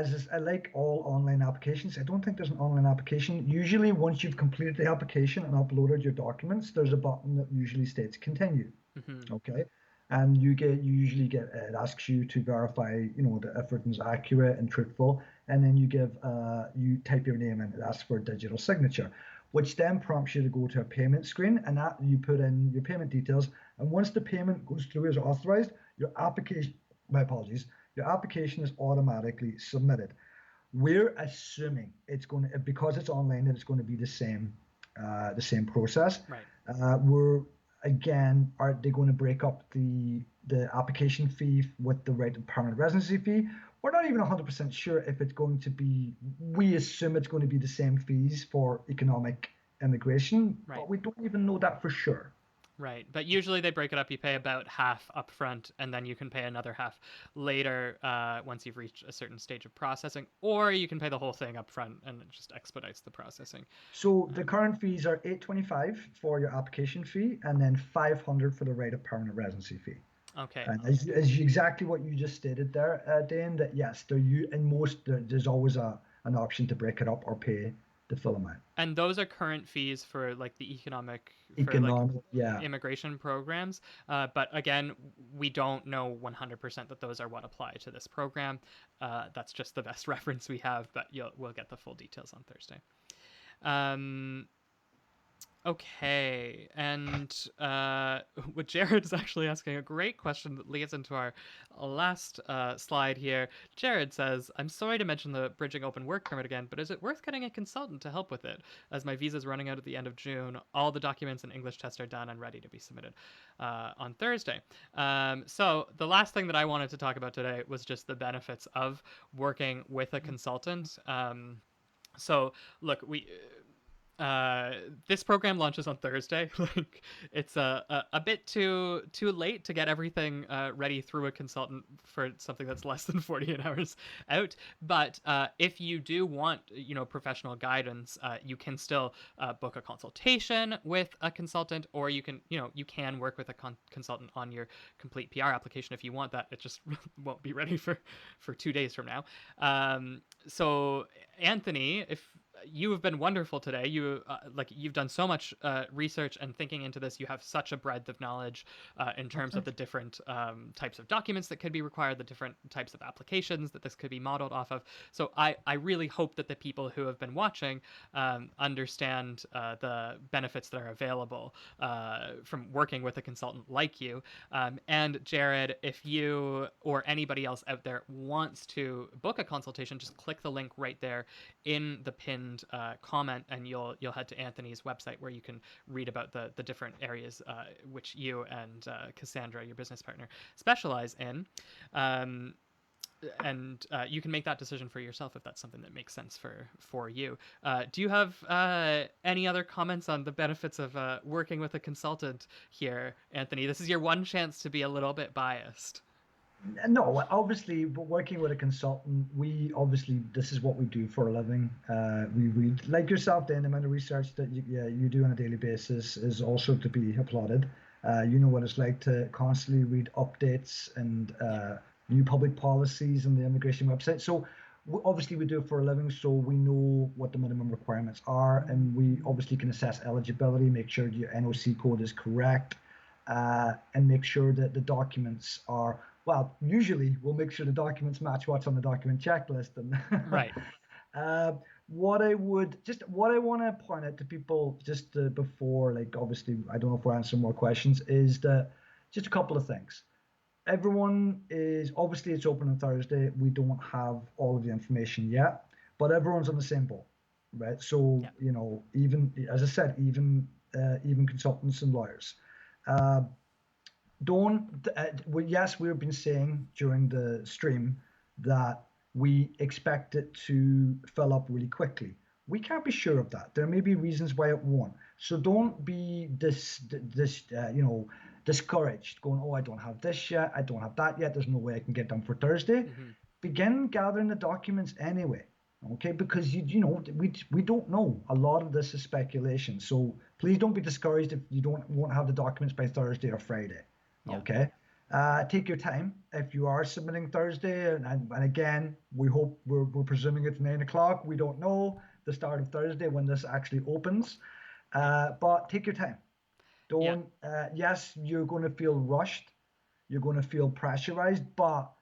all online applications, I don't think there's an online application. Usually, once you've completed the application and uploaded your documents, there's a button that usually states continue. Mm-hmm. Okay, and you usually get it asks you to verify that everything's accurate and truthful, and then you type your name in. It asks for a digital signature, which then prompts you to go to a payment screen, and that you put in your payment details. And once the payment goes through as authorized, your application, my apologies, your application is automatically submitted. We're assuming it's going to, because it's online, that it's going to be the same process. Right. We're again, are they going to break up the application fee with the right to permanent residency fee? We're not even 100% sure if it's going to be. We assume it's going to be the same fees for economic immigration, Right. but we don't even know that for sure. Right, but usually they break it up. You pay about half up front, and then you can pay another half later once you've reached a certain stage of processing, or you can pay the whole thing up front, and it just expedites the processing. So the Um, current fees are 825 for your application fee, and then 500 for the right of permanent residency fee. okay, And as exactly what you just stated there, Dane, that yes, there's always an option to break it up or pay the full amount. and those are current fees for like the for like Economic, yeah. immigration programs. But again, we don't know 100% that those are what apply to this program. That's just the best reference we have, but we'll get the full details on Thursday. Um, Okay, and what Jared is actually asking a great question that leads into our last slide here. Jared says, I'm sorry to mention the bridging open work permit again, but is it worth getting a consultant to help with it? As my visa is running out at the end of June, all the documents and English tests are done and ready to be submitted on Thursday. So the last thing that I wanted to talk about today was just the benefits of working with a consultant. So look, This program launches on Thursday. Like it's a bit too late to get everything ready through a consultant for something that's less than 48 hours out. But if you do want professional guidance, you can still book a consultation with a consultant, or you can work with a consultant on your complete PR application if you want that. It just won't be ready for 2 days from now. So Anthony, if you have been wonderful today. You've done so much research and thinking into this. You have such a breadth of knowledge in terms of the different types of documents that could be required, the different types of applications that this could be modeled off of. So I really hope that the people who have been watching understand the benefits that are available from working with a consultant like you. And Jared, if you or anybody else out there wants to book a consultation, just click the link right there in the pinned comment, and you'll head to Anthony's website where you can read about the different areas which you and Cassandra, your business partner, specialize in. And you can make that decision for yourself if that's something that makes sense for you. Do you have any other comments on the benefits of working with a consultant here, Anthony? This is your one chance to be a little bit biased. No, obviously, but working with a consultant, we obviously this is what we do for a living. We read like yourself, the amount of research that you do on a daily basis is also to be applauded. You know what it's like to constantly read updates and new public policies on the immigration website. So obviously we do it for a living, so we know what the minimum requirements are, and we obviously can assess eligibility, make sure your NOC code is correct, and make sure that the documents are well, usually we'll make sure the documents match what's on the document checklist. And Right. what I want to point out to people just before, like obviously, I don't know if we're answering more questions, is that just a couple of things. Everyone is obviously it's open on Thursday. We don't have all of the information yet, but everyone's on the same boat, right? So Yeah. even as I said, even consultants and lawyers. Uh, don't yes, we've been saying during the stream that we expect it to fill up really quickly. We can't be sure of that. There may be reasons why it won't. So don't be discouraged, going, oh, I don't have this yet, I don't have that yet, there's no way I can get done for Thursday. Mm-hmm. Begin gathering the documents anyway. Okay, because we don't know. A lot of this is speculation. So please don't be discouraged if you won't have the documents by Thursday or Friday. Yeah. Okay. Take your time if you are submitting Thursday, and again, we hope we're presuming it's 9 o'clock. We don't know the start of Thursday when this actually opens, but take your time. Yeah. Don't. Yes, you're going to feel rushed. You're going to feel pressurized, but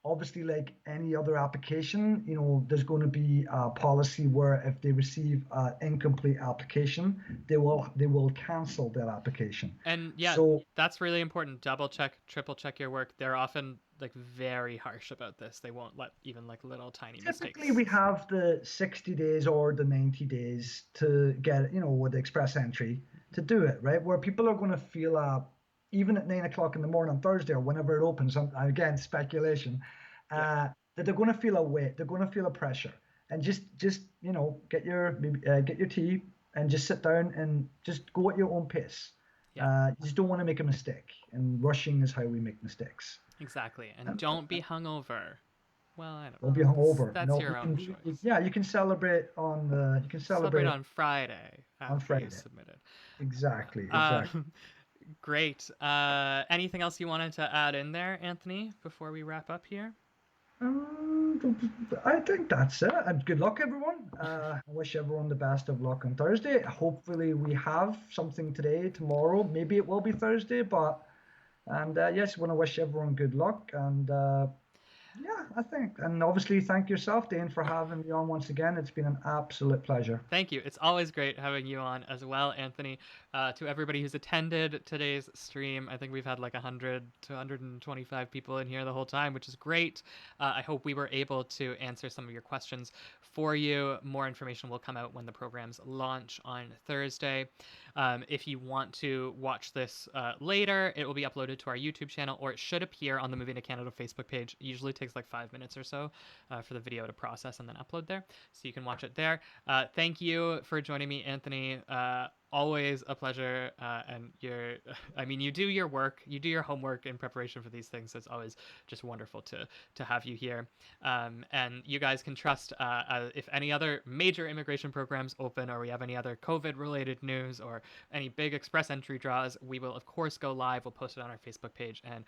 obviously, like any other application, there's going to be a policy where if they receive an incomplete application, they will cancel that application. And yeah, So that's really important. Double check, triple check your work. They're often like very harsh about this. They won't let even like little tiny typically mistakes we slip. have the 60 days or the 90 days to get, with the express entry to do it, right? Where people are going to feel even at 9 o'clock in the morning on Thursday or whenever it opens, again, speculation, Yeah. that they're going to feel a weight, they're going to feel a pressure. And just get your tea and just sit down and just go at your own pace. Yeah. You just don't want to make a mistake, and rushing is how we make mistakes. Exactly. And And don't be hungover. Well, I don't don't know. be hungover. That's No, your own choice. yeah, you can celebrate Celebrate on Friday on after you Friday. submitted. Exactly, Uh, exactly. great. Anything else you wanted to add in there, Anthony, before we wrap up here? I think that's it. And good luck, everyone. I wish everyone the best of luck on Thursday. Hopefully, we have something today, tomorrow. Maybe it will be Thursday, and yes, want to wish everyone good luck. And yeah, I think. And obviously, thank yourself, Dane, for having me on once again. It's been an absolute pleasure. Thank you. It's always great having you on as well, Anthony. To everybody who's attended today's stream, I think we've had like 100 to 125 people in here the whole time, which is great. I hope we were able to answer some of your questions for you. More information will come out when the programs launch on Thursday. If you want to watch this later, it will be uploaded to our YouTube channel, or it should appear on the Moving to Canada Facebook page. It usually takes like 5 minutes or so for the video to process and then upload there, so you can watch it there. Thank you for joining me, Anthony. Always a pleasure. And I mean, you do your work, you do your homework in preparation for these things. So it's always just wonderful to have you here. And you guys can trust if any other major immigration programs open, or we have any other COVID related news or any big express entry draws, we will of course go live. We'll post it on our Facebook page, and